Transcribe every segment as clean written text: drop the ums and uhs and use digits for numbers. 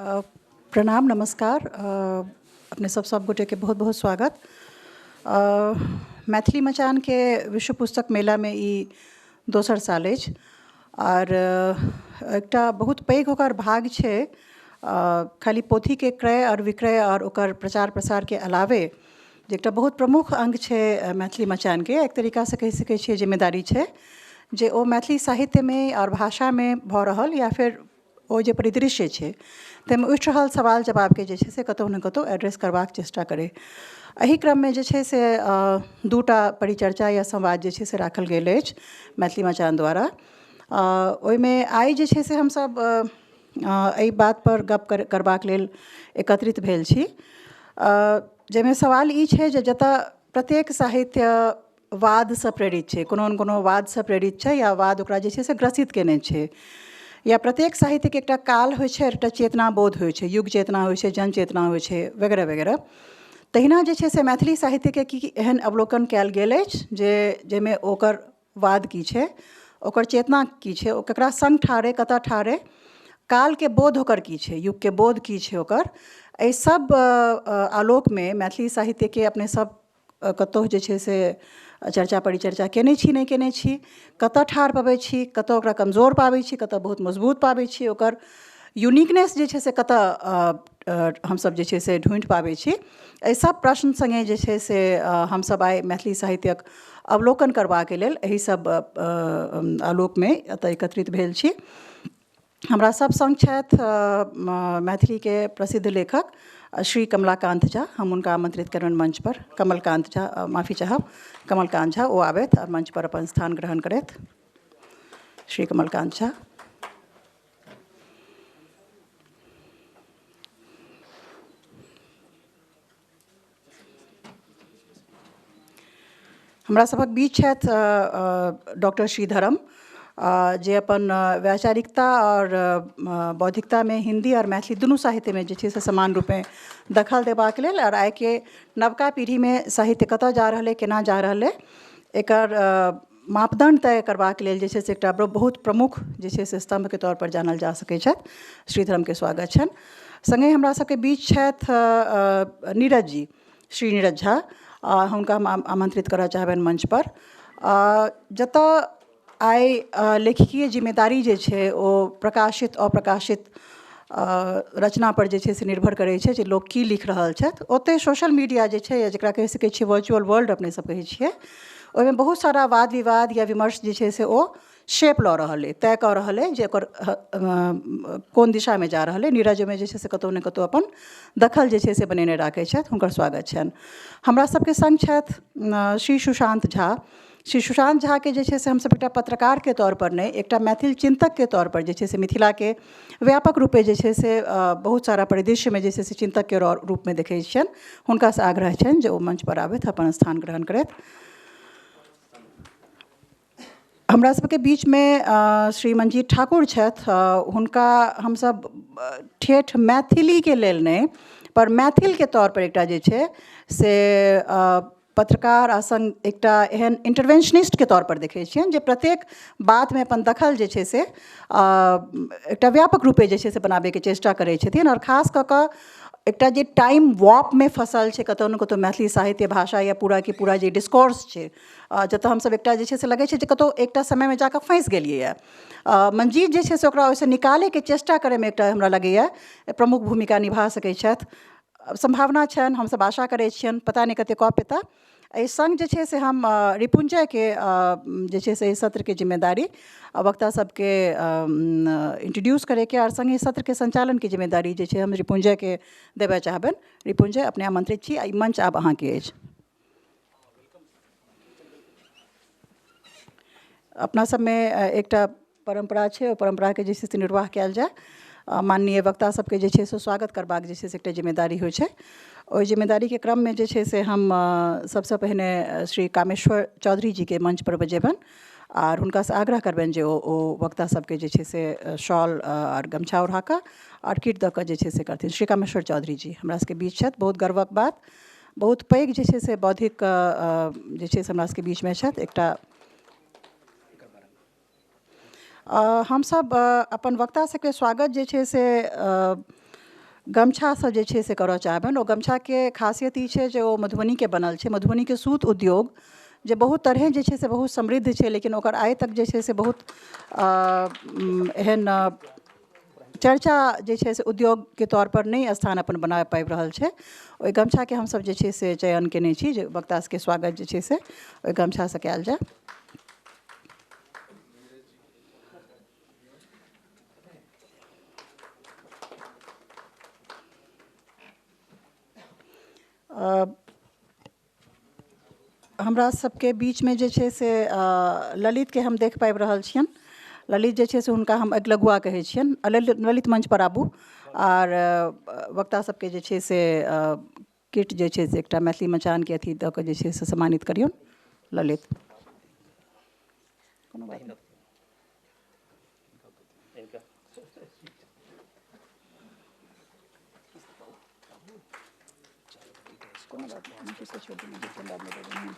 प्रणाम नमस्कार अपने सब गोटे के बहुत बहुत स्वागत। मैथिली मचान के विश्व पुस्तक मेला में ई दोसर साल अछि और एकटा बहुत पैघ ओकर भाग छै। खाली पोथी के क्रय और विक्रय और ओकर प्रचार प्रसार के अलावे जे एकटा बहुत प्रमुख अंग छै मैथिली मचान के, एक तरीका से कहि सकै छियै जिम्मेदारी छै जे ओ मैथिली साहित्य में और भाषा में भऽ रहल या फिर ओ जे परिदृश्य छै ताहिमे उठि रहल सवाल जवाब के जे छै से कतहु न कतहु एड्रेस करबाक चेष्टा करे। एही क्रम में जे छै से दूटा परिचर्चा या संवाद जे छै से राखल गेल अछि मैथिली मचान द्वारा। ओहिमे आइ जे छै से हमसब एहि बात पर गप करबाक लेल एकत्रित भेल छी, जाहिमे सवाल ई छै जे जतऽ प्रत्येक साहित्य वाद से प्रेरित छै, कोनो न कोनो वाद से प्रेरित छै या वाद ओकरा जे छै से ग्रसित केने छै, या प्रत्येक साहित्य के एकटा काल होइ छै, एकटा चेतना बोध होइ छै, युग चेतना होइ छै, जन चेतना होइ छै वगैरह वगैरह। तहिना जे छै से मैथिली साहित्य के की एहन अवलोकन कयल गेल अछि जे जाहिमे ओकर वाद की छै, ओकर चेतना की छै, ओ ककरा संग ठाड़े, कतऽ ठाड़े, काल के बोध ओकर की छै, युग के बोध की छै ओकर। एहि सब आलोक में मैथिली साहित्य के अपने सब कतहु जे छै से चर्चा परिचर्चा केने छी नहीं केने छी, कतऽ ठाढ़ पाबै छी, कतऽ ओकरा कमजोर पाबै छी, कतऽ बहुत मजबूत पाबै छी, ओकर यूनिकनेस जे छै से कतऽ हमसब जे छै से ढूंढि पाबै छी। एहि सब प्रश्न संगे जे छै से हमसब आइ मैथिली साहित्यक अवलोकन करबाक लेल एहि सब आलोक में एतऽ एकत्रित भेल छी। हमरा सब संग छथि मैथिली के प्रसिद्ध लेखक श्री कमलाकांत झा। हम उनका आमंत्रित करबनि मंच पर। कमलकांत झा, माफ़ी चाहब, कमलकांत झा ओ आबथि और मंच पर अपन स्थान ग्रहण करथि। श्री कमलकांत झा। हमरा सभक बीच छथि डॉक्टर श्रीधरम, जे अपन वैचारिकता और बौद्धिकता में हिंदी और मैथिली दुनू साहित्य में जे छै से समान रूप में दखल देबाक लेल और आइ के नवका पीढ़ी में साहित्य कतऽ जा रहल है, केना जा रहल है, एकर मापदंड तय करबाक लेल जे छै से एकटा बहुत प्रमुख जे छै से स्तंभ के तौर पर जानल जा सकै छथि। श्रीधरम के स्वागत छनि। संगे हमरा सबके बीच छथि नीरज जी, श्री नीरज झा। हुनका हम आमंत्रित करऽ चाहबनि मंच पर। जतऽ आइ लेखकीय जिम्मेदारी जे छै ओ प्रकाशित अप्रकाशित रचना पर जे छै से निर्भर करै छै जे लोक की लिख रहल छथि, ओते सोशल मीडिया जे छै जकरा कहि सकै छियै वर्चुअल वर्ल्ड अपने सब कहै छियै, ओहिमे बहुत सारा वाद विवाद या विमर्श जे छै से ओ शेप लऽ रहल है, तय कऽ रहल है जे ओकर कोन दिशा में जा रहल है। नीरज में जे छै से कतहु न कतहु अपन दखल जे छै से बनेने राखै छथि, हुनकर स्वागत छनि। हमरा सबके संग छथि श्री सुशांत झा। श्री सुशांत झा के जे छै से हमसब एकटा पत्रकार के तौर पर नहीं, एकटा मैथिल चिंतक के तौर पर जे छै से मिथिला के व्यापक रूपे जे छै से बहुत सारा परिदृश्य में जे छै से चिंतक के रूप में देखै छियनि। हुनका से आग्रह छनि जे ओ मंच पर आबथि, अपन स्थान ग्रहण करथि। हमरा सबके बीच में श्री मंजीत ठाकुर छथि। हुनका हमसब ठेठ मैथिली के लेल नहीं पर मैथिल के तौर पर एकटा जे छै से पत्रकार आ संग एकटा एहन इंटरवेंशनिस्ट के तौर पर देखै छियनि जे प्रत्येक बात में अपन दखल जे छै से एकटा व्यापक रूपे जे छै से बनाबे के चेष्टा करै छथिन। और खास कऽ कऽ एकटा जे टाइम वॉर्प में फंसल छै कतहु न कतहु मैथिली साहित्य भाषा या पूरा के पूरा जे डिस्कोर्स छै, जतऽ हमसब एकटा जे छै से लगै छै जे कतहु एकटा समय में जाकऽ फंसि गेलियै। मंजीत जे छै से ओकरा ओहिसँ निकाले के चेष्टा करे में एकटा हमरा लगैया प्रमुख भूमिका निभा सकै छथि। संभावना छनि, हमसब आशा करै छियनि, पता नहीं कते कऽ पेता। एहि संग जे छै से हम रिपुंजय के जे छै से एहि सत्र के जिम्मेदारी वक्ता सबके इंट्रोड्यूस करे के और संगे सत्र के संचालन के जिम्मेदारी जे छै हम रिपुंजय के देबऽ चाहबनि। रिपुंजय अपने आमंत्रित छी, ई मंच आब अहाँ के अछि। अपना सब में एकटा परंपरा छै, ओ परंपरा के जे छै से निर्वाह कयल जाय। माननीय वक्ता सबके जे छै से स्वागत करबाक जे छै से एकटा जिम्मेदारी होइ छै। ओहि जिम्मेदारी के क्रम में जे छै से हम सबसे पहिने श्री कामेश्वर चौधरी जी के मंच पर बजेबनि और हुनका से आग्रह करबनि जे ओ वक्ता सबके जे छै से शॉल और गमछा ओढ़ा कऽ और किट दऽ कऽ जे छै से करथिन। श्री कामेश्वर चौधरी जी हमरा सबके बीच छथि। बहुत गर्वक बात, बहुत पैघ जे छै से बौद्धिक जे छै से हमरा सबके बीच में छथि। एकटा हम सब अपन वक्ता सबके स्वागत जे छै से गमछा सब जे छै से करऽ चाहबनि। ओ गमछाके खासियत ई छै जे ओ मधुबनीके बनल छै। मधुबनीके सूत उद्योग जे बहुत तरहे जे छै से बहुत समृद्ध छै, लेकिन ओकर आइ तक जे छै से बहुत एहन चर्चा जे छै से उद्योगके तौर पर नहीं स्थान अपन बना पाबि रहल छै। ओहि गमछाके हमसब जे छै से चयन केने छी जे वक्ता सबके स्वागत जे छै से ओहि गमछासँ कयल जाय। हमरा सबके बीचमे जे छै से ललितके हम देख पाबि रहल छियनि। ललित जे छै से हुनका हम अगिलगुआ कहै छियनि। ललित मंच पर आबू आर वक्ता सबके जे छै से किट जे छै से एकटा मैथिली मचानके अथी दऽ कऽ जे छै से सम्मानित करियौन। ललित कोनो बात नहीं। कोनो बात नहीं, हम किसको छोड़ देंगे जिसके बाद में दे देंगे।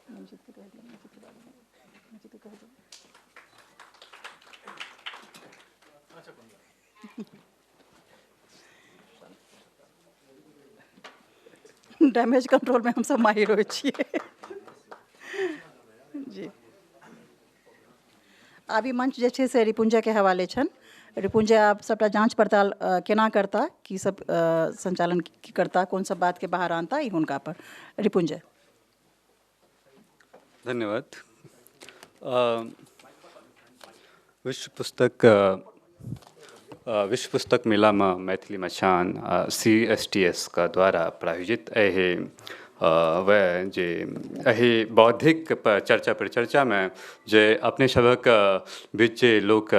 मंजित को कह दिया, मंजित के बाद में मंजित को कह दो। डैमेज कंट्रोल में हम सब माहिर होइ छियै जी। आब ई मंच जे छै से रिपुंजयके हवाले छनि। रिपुंजय आब सबटा जांच पड़ताल केना करता, की सब संचालन की करता, कोन सब बातके बाहर आनता, ई हुनका पर। रिपुंजय। धन्यवाद। विश्व पुस्तक मेला में मैथिली मचान CSTS का द्वारा प्रायोजित है वह जे अही बौद्धिक पर चर्चा में जे अपने सबक बीच जे लोग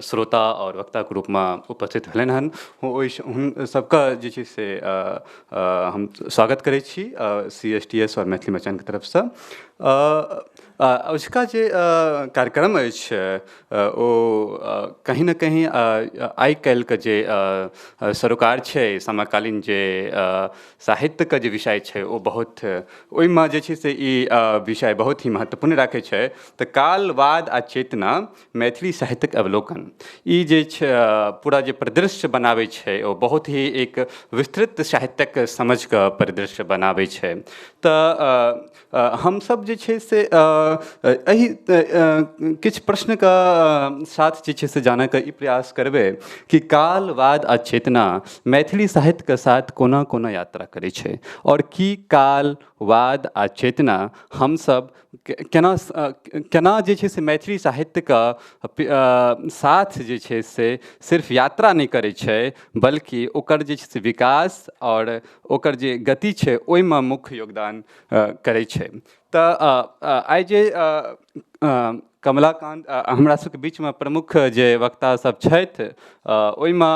श्रोता और वक्ता के रूप में उपस्थित भेलन हन, उन सबका जे छै से हम स्वागत करै छी CSTS और मैथिली मचान के तरफ से। उसका जे कार्यक्रम अछि ओ कहीं न कहीं आइ काल्हि के जे सरोकार छै, समकालीन जे साहित्य के जे विषय छै ओ बहुत ओहिमे जे छै से ई विषय बहुत ही महत्वपूर्ण राखै छै। तऽ काल, वाद आ चेतना मैथिली साहित्यक अवलोकन, ई जे छै पूरा जे परिदृश्य बनाबै छै ओ बहुत ही एक विस्तृत साहित्यक समझ के परिदृश्य बनाबै छै। तऽ हमसब जे छै से एहि किछु प्रश्नके साथ जे छै से जानैके ई प्रयास करबै कि काल, वाद आ चेतना मैथिली साहित्यके साथ कोना कोना यात्रा करै छै, और की काल, वाद आ चेतना हमसब केना जे छै से मैथिली साहित्यके साथ जे छै से सिर्फ यात्रा नहीं करै छै, बल्कि ओकर जे छै से विकास और ओकर जे गति छै ओहिमे मुख्य योगदान करै छै। तऽ आइ जे कमलाकांत हमरा सबके बीचमे प्रमुख जे वक्ता सब छथि, ओहिमे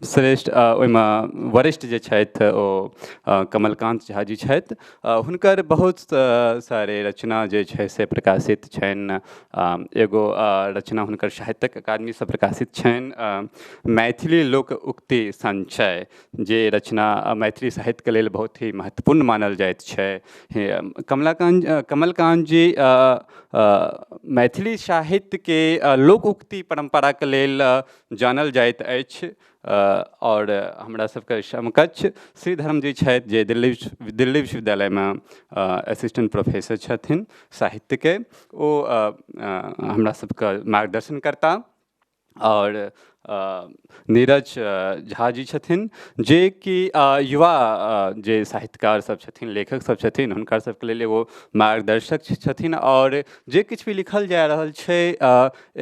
श्रेष्ठ ओहिमे वरिष्ठ जे छथि ओ कमलकांत झा जी छथि। हुनकर बहुत सारे रचना जे छै से प्रकाशित छनि। एगो रचना हुनकर साहित्यक अकादमी से प्रकाशित छनि, मैथिली लोक उक्ति संचय, जे रचना मैथिली साहित्यके लेल बहुत ही महत्वपूर्ण मानल जाइत छै। कमलकांत जी मैथिली साहित्यके लोक उक्ति परम्पराके लेल जानल जाइत अछि। और हमरा सबके समकक्ष श्रीधरम जी छथि जे दिल्ली विश्वविद्यालयमे असिस्टेंट प्रोफेसर छथिन साहित्यके, ओ हमरा सबके मार्गदर्शन करता। और नीरज झा जी छथिन जे कि युवा जे साहित्यकार सब छथिन, लेखक सब छथिन, हुनकर सबके लेल एगो मार्गदर्शक छथिन। और जे किछु भी लिखल जा रहल छै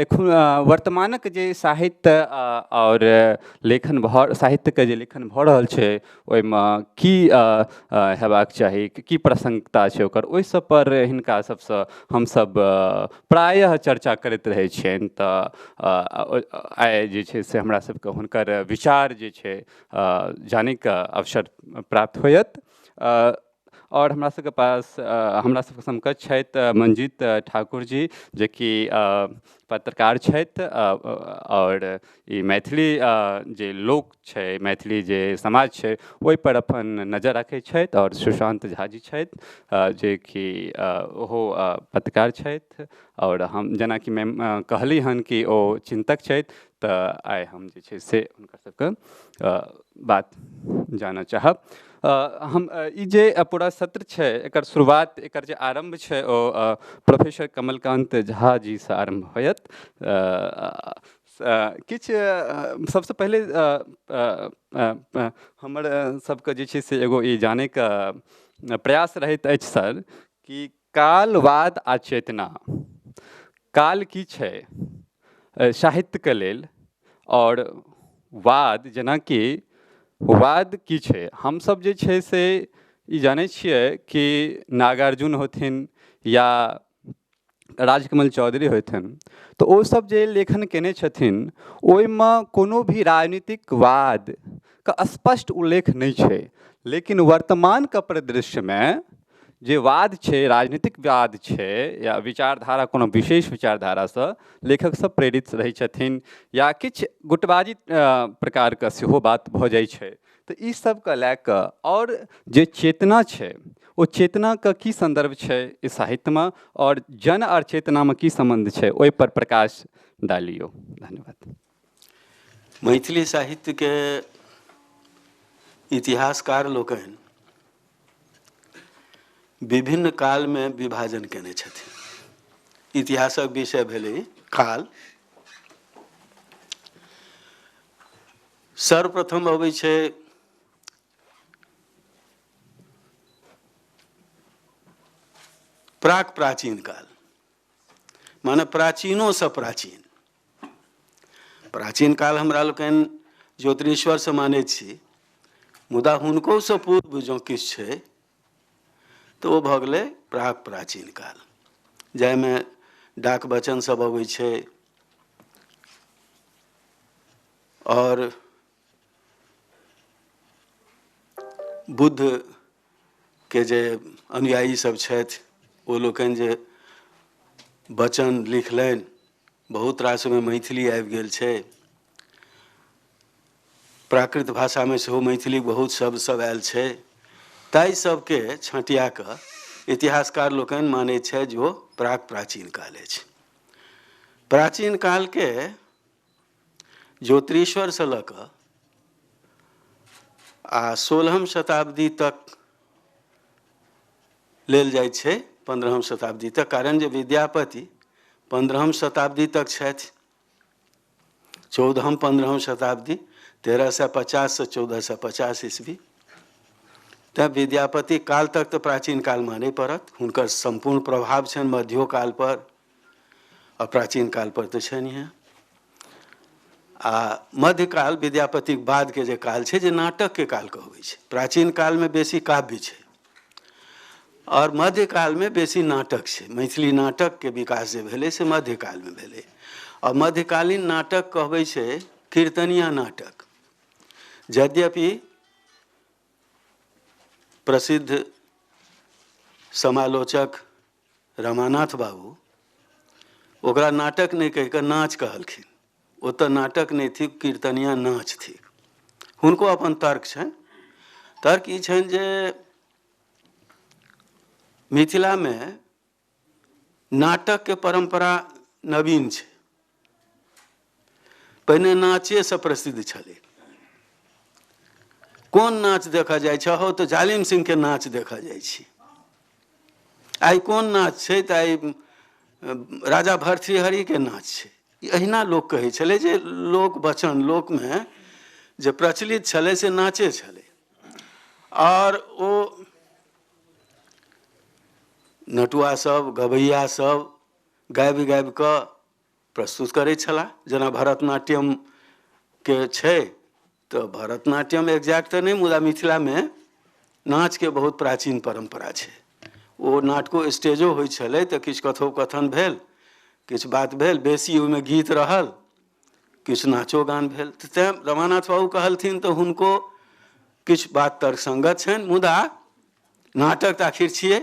एखन वर्तमानक जे साहित्य और लेखन साहित्यके जे लेखन भऽ रहल छै ओहिमे की हेबाक चाही, की प्रासंगिकता छै ओकर, ओहि सब पर हिनका सबसँ हमसब प्रायः चर्चा करैत रहै छियनि। तऽ आइ जे छै से हमरा सबके हुनकर विचार जे छै जानैके अवसर प्राप्त होयत। और हमरा सबके पास हमरा सबके समकक्ष छथि मंजीत ठाकुर जी, जे कि पत्रकार छथि और ई मैथिली जे लोक छै, मैथिली जे समाज छै, ओहिपर अपन नजर रखैत छथि। और सुशांत झा जी छथि, जे कि ओहो पत्रकार छथि। और हम जेनाकि मैम कहली हन कि ओ चिन्तक छथि, तऽ आइ हम जे छै से हुनकर सबके बात जानऽ चाहब। हम ई जे पूरा सत्र छै, एकर शुरुआत, एकर जे आरम्भ छै, ओ प्रोफेसर कमलकान्त झा जीसँ आरम्भ होयत। किछु सबसँ पहिले हमर सबके जे छै से एगो ई जानैके प्रयास रहैत अछि सर, कि कालवाद आ चेतना, काल की छै साहित्यके लेल, और वाद, जेनाकि वाद की छै। हमसब जे छै से ई जानै छियै कि नागार्जुन होथिन या राजकमल चौधरी होथिन, तऽ ओ सब जे लेखन केने छथिन, ओहिमे कोनो भी राजनीतिक वादके स्पष्ट उल्लेख नहि छै। लेकिन वर्तमानके परिदृश्यमे जे वाद छै, राजनीतिक वाद छै, या विचारधारा कोनो विशेष विचारधारासँ लेखक सब प्रेरित रहै छथिन, या किछु गुटबाजी प्रकारके सेहो बात भऽ जाइ छै। तऽ ई सबके लए कऽ, और जे चेतना छै, ओ चेतनाके की संदर्भ छै इस साहित्यमे, और जन और चेतनामे की संबंध छै, ओहि पर प्रकाश डालियौ। धन्यवाद। मैथिली साहित्यके इतिहासकार लोकनि विभिन्न कालमे विभाजन केने छथिन। इतिहासक विषय भेलै काल। सर्वप्रथम अबै छै प्राक प्राचीन काल, माने प्राचीनोसँ प्राचीन। प्राचीन काल हमरा लोकनि ज्योतिषीश्वरसँ मानै छी, मुदा हुनकोसँ पूर्व जँ किछु छै तऽ ओ भऽ गेलै प्राक प्राचीन काल, जाहिमे डाक वचन सब अबै छै, और बुद्धके जे अनुयायी सब छथि, ओ लोकनि जे वचन लिखलनि, बहुत रास ओहिमे मैथिली आबि गेल छै। प्राकृत भाषामे सेहो मैथिली बहुत शब्द सब आयल छै। ताहि सबके छँटिया कऽ इतिहासकार लोकनि मानै छै जे ओ प्राक प्राचीन काल अछि। प्राचीन कालके ज्योतिषीश्वरसँ लऽ कऽ आ 16वीं शताब्दी तक लेल जाइ छै, 15वीं शताब्दी तक, कारण जे विद्यापति 15वीं शताब्दी तक छथि, 14वीं 15वीं शताब्दी 1350 से 1450 ईस्वी। तैँ विद्यापति काल तक तऽ प्राचीन काल मानय पड़त, हुनकर सम्पूर्ण प्रभाव छनि मध्यो काल पर और प्राचीन काल पर तऽ छनिहे। आ मध्यकाल विद्यापतिक बादके जे काल छै, जे नाटकके काल कहबै छै। प्राचीन कालमे बेसी काव्य छै और मध्यकालमे बेसी नाटक छै। मैथिली नाटकके विकास जे भेलै से मध्यकालमे भेलै, और मध्यकालीन नाटक कहबै छै कीर्तनिया नाटक। यद्यपि प्रसिद्ध समालोचक रमानाथ बाबू ओकरा नाटक नहि कहि कऽ नाच कहलखिन। ओ तऽ नाटक नहि थिक, कीर्तनिया नाच थिक। हुनको अपन तर्क छनि। तर्क ई छनि जे मिथिलामे नाटकके परम्परा नवीन छै। पहिने नाचेसँ प्रसिद्ध छलै। कोन नाच देखऽ जाइ छै, हो तऽ जालिम सिंहके नाच देखऽ जाइ छी। आइ कोन नाच छै, तऽ आइ राजा भर्तृहरिके नाच छै। अहिना लोक कहै छलै जे लोक वचन लोकमे जे प्रचलित छलै से नाचे छलै, और ओ नटुआ सब, गबैया सब गाबि गाबि कऽ प्रस्तुत करै छलाह। जेना भरतनाट्यमके छै, तऽ भरतनाट्यम एग्जैक्ट तऽ नहि, मुदा मिथिलामे नाचके बहुत प्राचीन परम्परा छै। ओ नाटको स्टेजो होइ छलै, तऽ किछु कथोपकथन भेल, किछु बात भेल, बेसी ओहिमे गीत रहल, किछु नाचो गान भेल। तैँ रमानाथ बाबू कहलथिन तऽ हुनको किछु बात तर्कसङ्गत छनि, मुदा नाटक तऽ आखिर छियै।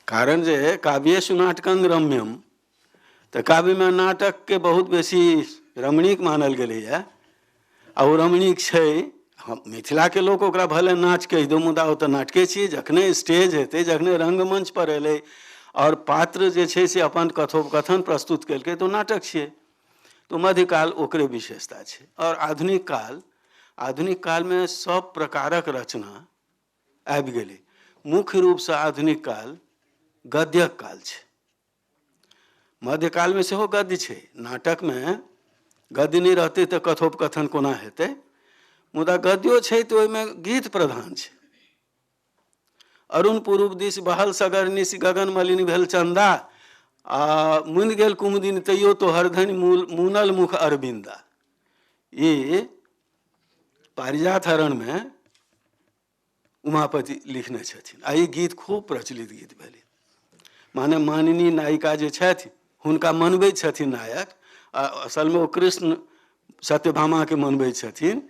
कारण जे काव्येषु नाटकं रम्यम, तऽ काव्यमे नाटकके बहुत बेसी रमणीक मानल गेलैए। आ ओ रमणीक छै, हम मिथिलाके लोक ओकरा भले नाच कहि दो, मुदा ओ तऽ नाटके छियै। जखने स्टेज हेतै, जखने रङ्गमञ्च पर एलै और पात्र जे छै से अपन कथोपकथन प्रस्तुत केलकै, तऽ ओ नाटक छियै। तो मध्यकाल ओकरे विशेषता छै। और आधुनिक कालमे सब प्रकारक रचना आबि गेलै। मुख्य रूपसँ आधुनिक काल गद्यक काल छै। मध्यकालमे सेहो गद्य छै। नाटकमे गद्य नहि रहतै तऽ कथोपकथन कोना हेतै? मुदा गद्यो छै तऽ ओहिमे गीत प्रधान छै। अरुण पूर्व दिस बहल सगर निश, गगन मलिन भेल चंदा, आ मुनि गेल कुमुदिन तैयो तो हरधनि मुनल मुख अरविंदा। ई पारिजात हरणमे उमापति लिखने छथिन। आ ई गीत खूब प्रचलित गीत भेलै। माने माननीय नायिका जे छथि हुनका मनबैत छथिन नायक, आ असलमे ओ कृष्ण सत्यभामाके मनबैत छथिन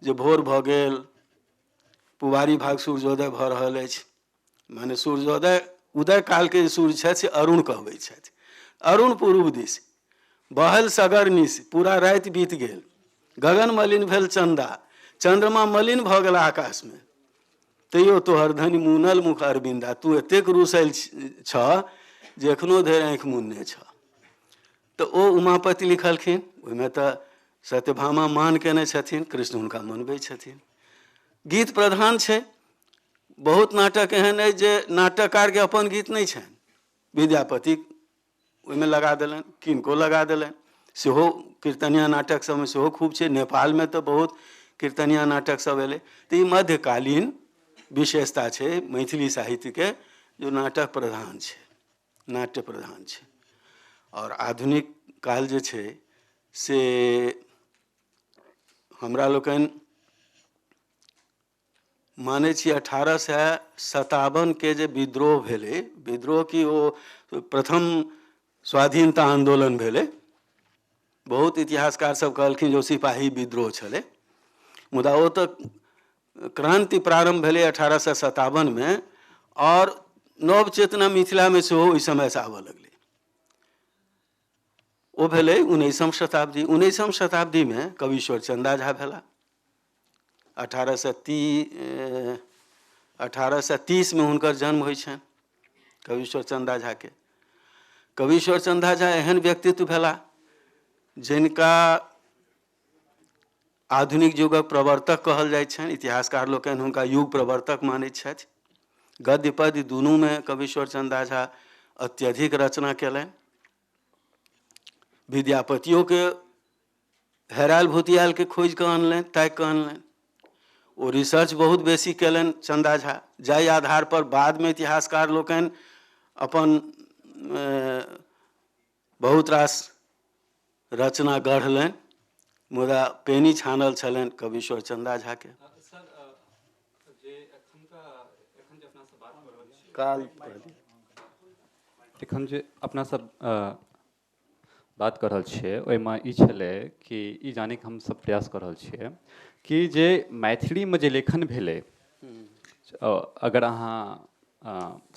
जे भोर भऽ गेल, पुवारी भाग सूर्योदय भऽ रहल अछि। माने सूर्योदय, उदय कालके जे सूर्य छथि से अरुण कहबै छथि। अरुण पूर्व दिस बहल सगर निश, पूरा राति बीत गेल। गगन मलिन भेल चंदा, चंद्रमा मलिन भऽ गेल आकाशमे। तैयो तोहर धनि मुनल मुख अरविंदा, तू एतेक रुसल छह जे एखनो धरि आँखि मुनने छह। तऽ ओ उमापति लिखलखिन। ओहिमे तऽ सत्यभामा मान केने छथिन, कृष्ण हुनका मनबै छथिन। गीत प्रधान छै। बहुत नाटक एहन अइ जे नाटककारके अपन गीत नहि छनि, विद्यापति ओहिमे लगा देलनि, किनको लगा देलनि। सेहो कीर्तनिया नाटक सबमे सेहो खूब छै। नेपालमे तऽ बहुत कीर्तनिया नाटक सब एलै। तऽ ई मध्यकालीन विशेषता छै मैथिली साहित्यके, जो नाटक प्रधान छै, नाट्य प्रधान छै। और आधुनिक काल जे छै से हमरा लोकनि मानै छी 1857के जे विद्रोह भेलै, विद्रोह की ओ प्रथम स्वाधीनता आंदोलन भेलै। बहुत इतिहासकार सब कहलखिन जे ओ सिपाही विद्रोह छलै, मुदा ओ तऽ क्रांति प्रारंभ भेलै 1857में। और नव चेतना मिथिलामे सेहो ओहि समयसँ आबऽ लगलै। ओ भेलै 19वीं शताब्दी। 19वीं शताब्दीमे कविश्वर चंदा झा भेला। 1830 में हुनकर जन्म होइ छनि कविश्वर चंदा झाके। कविश्वर चंदा झा एहन व्यक्तित्व भेला जिनका आधुनिक युगक प्रवर्तक कहल जाइत छनि। इतिहासकार लोकनि हुनका युग प्रवर्तक मानैत छथि। गद्य पद्य दुनूमे कविश्वर चंदा झा अत्यधिक रचना केलनि। विद्यापतियोके हेरायल भुतियालके खोजि कऽ अनलनि, ताकि कऽ अनलनि। ओ रिसर्च बहुत बेसी केलनि चंदा झा, जाहि आधार पर बादमे इतिहासकार लोकनि अपन बहुत रास रचना गढ़लनि, मुदा पेनी छानल छलनि कविश्वर चंदा झाके। एखन जे अपना सब बात कर रहल छियै ओहिमे ई छलै कि ई जानैके हमसब प्रयास कऽ रहल छियै कि जे मैथिलीमे जे लेखन भेलै, अगर अहाँ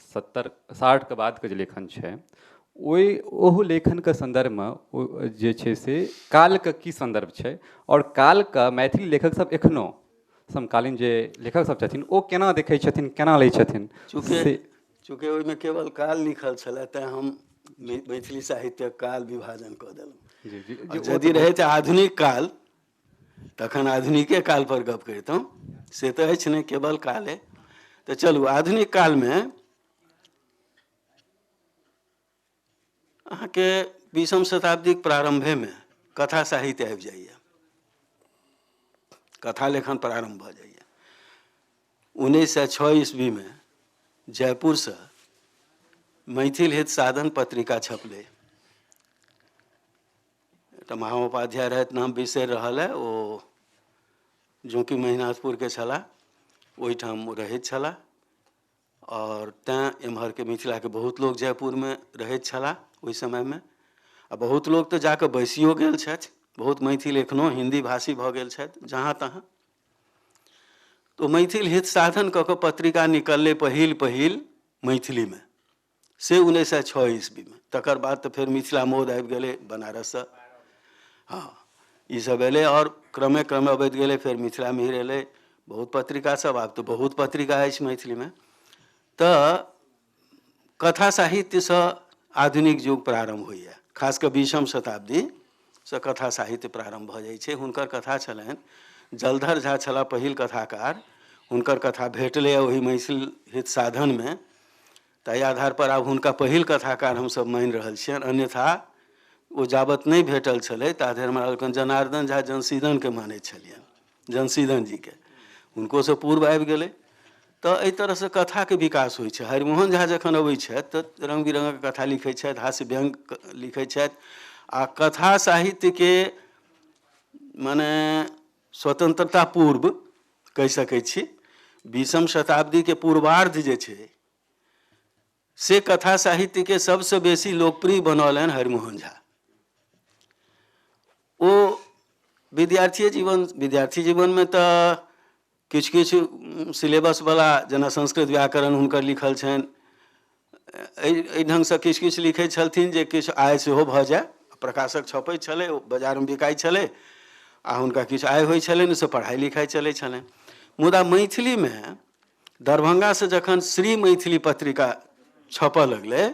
70-60 के बादके जे लेखन छै, ओहो लेखनके संदर्भमे जे छै से कालके की संदर्भ छै, और कालके मैथिली लेखक सब एखनो समकालीन जे लेखक सब छथिन ओ केना देखै छथिन, केना लै छथिन। चूँकि ओहिमे केवल काल लिखल छलै, तेँ हम मैथिली साहित्यक काल विभाजन कऽ देलहुँ। यदि रहैत आधुनिक काल तखन आधुनिके काल पर गप करितहुँ। से तऽ अछि नहि, केवल काले। तऽ चलू, आधुनिक कालमे अहाँके 20वीं शताब्दीक प्रारंभेमे कथा साहित्य आबि जाइए, कथा लेखन प्रारंभ भऽ जाइए। 1906 ईस्वीमे जयपुरसँ मैथिल हित साधन पत्रिका छपलै। एकटा महाउपाध्याय रहथि, नाम बिसरि रहल है, ओ जोंकी महिनाथपुरके छलाह, ओहिठाम रहैत छलाह। और तेँ एम्हरके मिथिलाके बहुत लोक जयपुरमे रहैत छलाह ओहि समयमे। आ बहुत लोक तऽ जाकऽ बैसियो गेल छथि। बहुत मैथिल एखनो हिन्दी भाषी भऽ गेल छथि जहाँ तहाँ। तो मैथिल हित साधन कऽ कऽ पत्रिका निकललै पहिल मैथिलीमे, से 1906 ईस्वीमे। तकर बाद तऽ फेर मिथिला मोद आबि गेलै बनारससँ, हाँ ईसब एलै, आओर क्रमे अबैत गेलै, फेर मिथिला मिहिर एलै, बहुत पत्रिका सब, आब तऽ बहुत पत्रिका अछि मैथिलीमे। तऽ कथा साहित्यसँ आधुनिक युग प्रारम्भ होइए, खास कऽ 20वीं शताब्दीसँ कथा साहित्य प्रारम्भ भऽ जाइ छै। हुनकर कथा छलनि, जलधर झा छलाह पहिल कथाकार, हुनकर कथा भेटलै ओहि मैथिल हित साधनमे, ताहि आधारपर आब हुनका पहिल कथाकार हमसब मानि रहल छियनि। अन्यथा ओ जाबत नहि भेटल छलै ता धरि हमरा लोकनि जनार्दन झा जनसीदनके मानै छलियनि, जनसीदन जीके, हुनकोसँ पूर्व आबि गेलै। तऽ एहि तरहसँ कथाके विकास होइ छै। हरिमोहन झा जखन अबै छथि तऽ रङ्ग बिरङ्गक कथा लिखै छथि, हास्य व्यङ्ग लिखै छथि, आ कथा साहित्यके मने स्वतन्त्रता पूर्व कहि सकै छी, 20वीं शताब्दीके पूर्वार्ध जे छै से कथा साहित्यके सबसँ बेसी लोकप्रिय बनौलनि हरिमोहन झा। ओ विद्यार्थी जीवनमे तऽ किछु किछु सिलेबसवला, जेना संस्कृत व्याकरण हुनकर लिखल छनि, एहि ढङ्गसँ किछु किछु लिखै छलथिन जे किछु आय सेहो भऽ जाय। प्रकाशक छपै छलै, बाजारमे बिकाइ छलै, आ हुनका किछु आय होइ छलनि, से पढ़ाइ लिखाइ चलै छलनि। मुदा मैथिलीमे दरभंगासँ जखन श्री मैथिली पत्रिका छपऽ लगलै,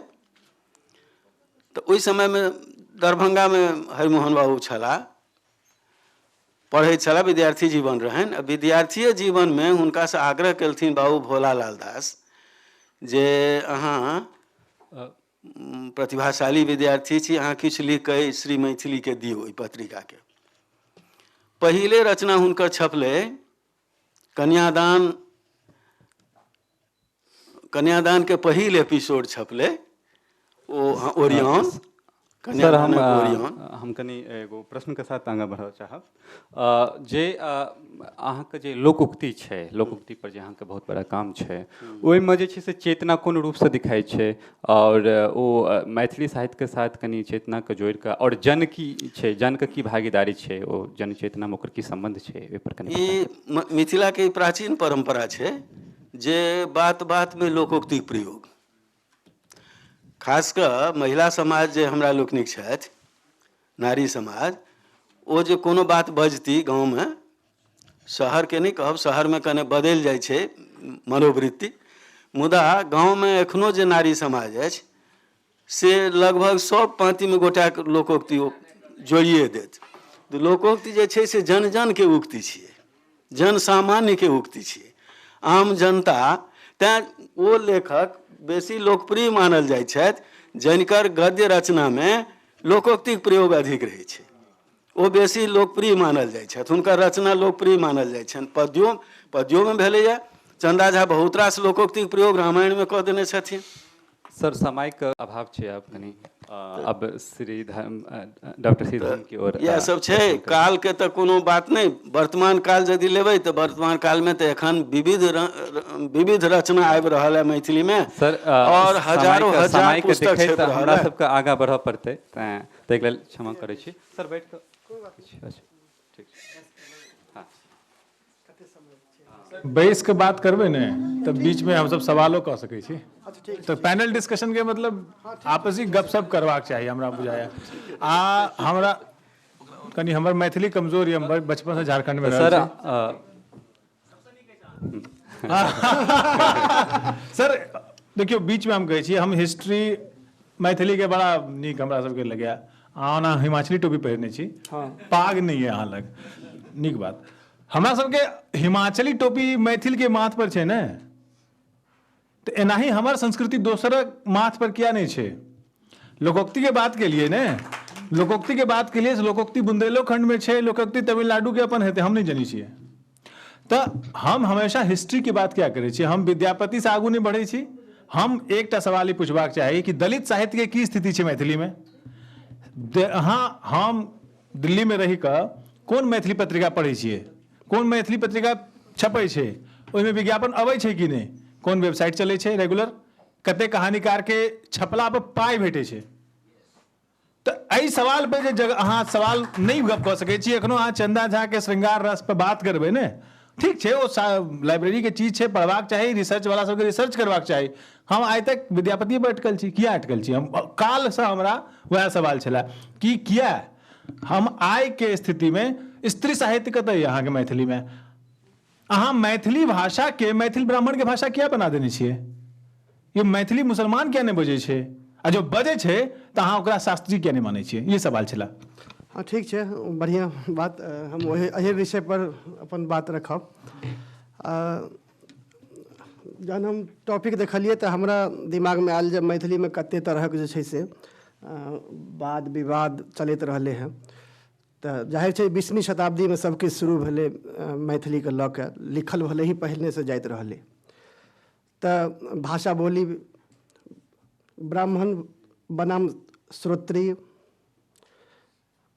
तऽ ओहि समयमे दरभंगामे हरिमोहन बाबू छलाह, पढ़ैत छलाह, विद्यार्थी जीवन रहनि। विद्यार्थीए जीवनमे हुनकासँ आग्रह केलथिन बाबू भोलालाल दास जे अहाँ प्रतिभाशाली विद्यार्थी छी, अहाँ किछु लिख कऽ श्री मैथिलीके दियौ ओहि पत्रिकाके। पहिले रचना हुनकर छपलै कन्यादानके पहिल एपिसोड छपलै, ओ ओरियन। सर हम कनी एगो प्रश्नके साथ आगाँ बढ़ऽ चाहब। जे अहाँके जे लोकोक्ति छै, लोकोक्ति पर जे अहाँके बहुत बड़ा काम छै, ओहिमे जे छै से चेतना कोन रूपसँ दिखाइ छै, और ओ मैथिली साहित्यके साथ कनी चेतनाके जोड़ि कऽ, और जन की छै, जनके की भागीदारी छै, ओ जन चेतनामे ओकर की सम्बन्ध छै, ओहिपर कनी ई मिथिलाके प्राचीन परम्परा छै जे बात बातमे लोकोक्तिक प्रयोग, खास कऽ महिला समाज जे हमरा लोकनिक छथि, नारी समाज, ओ जे कोनो बात बजती गाँवमे, शहरके नहि कहब, शहरमे कने बदलि जाइ छै मनोवृत्ति, मुदा गाँवमे एखनो जे नारी समाज अछि से लगभग सब पाँतिमे गोटाके लोकोक्ति जोड़िए देत। तऽ लोकोक्ति जे छै से जन जनके उक्ति छियै, जन सामान्यके उक्ति छियै, आम जनता। तैँ ओ लेखक बेसी लोकप्रिय मानल जाइ छथि जिनकर गद्य रचनामे लोकोक्तिक प्रयोग अधिक रहै छै, ओ बेसी लोकप्रिय मानल जाइ छथि, हुनकर रचना लोकप्रिय मानल जाइ छनि। पद्योमे भेलैए, चन्दा झा बहुत रास लोकोक्तिक प्रयोग रामायणमे कऽ देने छथिन। सर सामयिक अभाव छै, अब कनी अब डॉक्टर श्रीधर की ओर इएह सब छै। कालके तऽ कोनो बात नहि, वर्तमान काल यदि लेबै तऽ वर्तमान कालमे तऽ एखन विविध रचना आबि रहल है मैथिलीमे, और हजारों हजार पुस्तक छपि रहल है। हमरा सबके आगाँ बढ़ऽ पड़तै, ताहिके लेल क्षमा करै छी। सर बैठ कऽ बैस के बात करबै ने तऽ बीचमे हमसब सवालो कऽ सकै छी। तऽ पैनल डिस्कशन के मतलब आपसी गपशप करबाक चाही, हमरा बुझाया। आ हमरा कनी हमर मैथिली कमजोर यऽ, हम बचपन से झारखंड में रहल छी। सर देखियो, बीच में हम कहै छी, हम हिस्ट्री मैथिली के बड़ा नीक हमरा सबके लगैया। अहाँ ओना हिमाचली टोपी पहिरने छी, पाग नहीं है अहाँ लग, नीक बात। हमरा सबके हिमाचली टोपी मैथिल के माथ पर छै ने, तो एनाही हमर संस्कृति दोसर माथ पर किया नहीं छै? लोकोक्ति के बात के लिए ने, लोकोक्ति के बात के लिए, लोकोक्ति बुंदेलखंड में छै, लोकोक्ति तमिलनाडु के अपन हेतै, हम नहीं जानी छियै। तो हम हमेशा हिस्ट्री की बात क्या करै छी, हम विद्यापति से आगू नहीं बढ़ै छी। हम एकटा सवाल ही पूछबाक चाही कि दलित साहित्य के की स्थिति छै मैथिली में? हाँ, हम दिल्ली में रही कऽ कोन मैथिली पत्रिका पढ़ै छियै, कोन मैथिली पत्रिका छपै छै, ओहिमे विज्ञापन अबै छै कि नहीं, कोन वेबसाइट चलै छै रेगुलर, कते कहानीकार के छपला पर पाई भेटै छै। तऽ एहि सवाल पे जे अहाँ सवाल नहीं गप कऽ सकै छी, एखनो अहाँ चंदा झा के श्रृंगार रस पर बात करबै ने, ठीक है वो लाइब्रेरी के चीज है, पढ़बाक चाहिए, रिसर्च वाला सबके रिसर्च करबाक चाहिए। हम आइ तक विद्यापति पर अटकल छी, किया अटकल छी हम? काल से हमरा वह सवाल छला कि किया हम आइ के स्थिति में स्त्री साहित्य कतऽ यहाँ के मैथिली में अहाँ मैथिली भाषा के मैथिल ब्राह्मण के भाषा किया बना देने छियै? ये मैथिली मुसलमान किया नहीं बजे छे, आ जो बजे छे तो अहाँ ओकरा शास्त्री किया नहीं माने छियै? ये सवाल छला। हाँ ठीक है, बढ़िया बात। हम वही विषय पर अपन बात रखब। जहन हम टॉपिक देखलिए तो हमरा दिमाग में आयल जे मैथिली में कते तरह के जे छै से वाद विवाद चलते रहले हैं। तो जाहिर छै 20वीं शताब्दी में सबके शुरू भेले मैथिली के लऽ के, लिखल भले ही पहले से जाइत रहले। तो भाषा बोली ब्राह्मण बनाम श्रोत्रिय,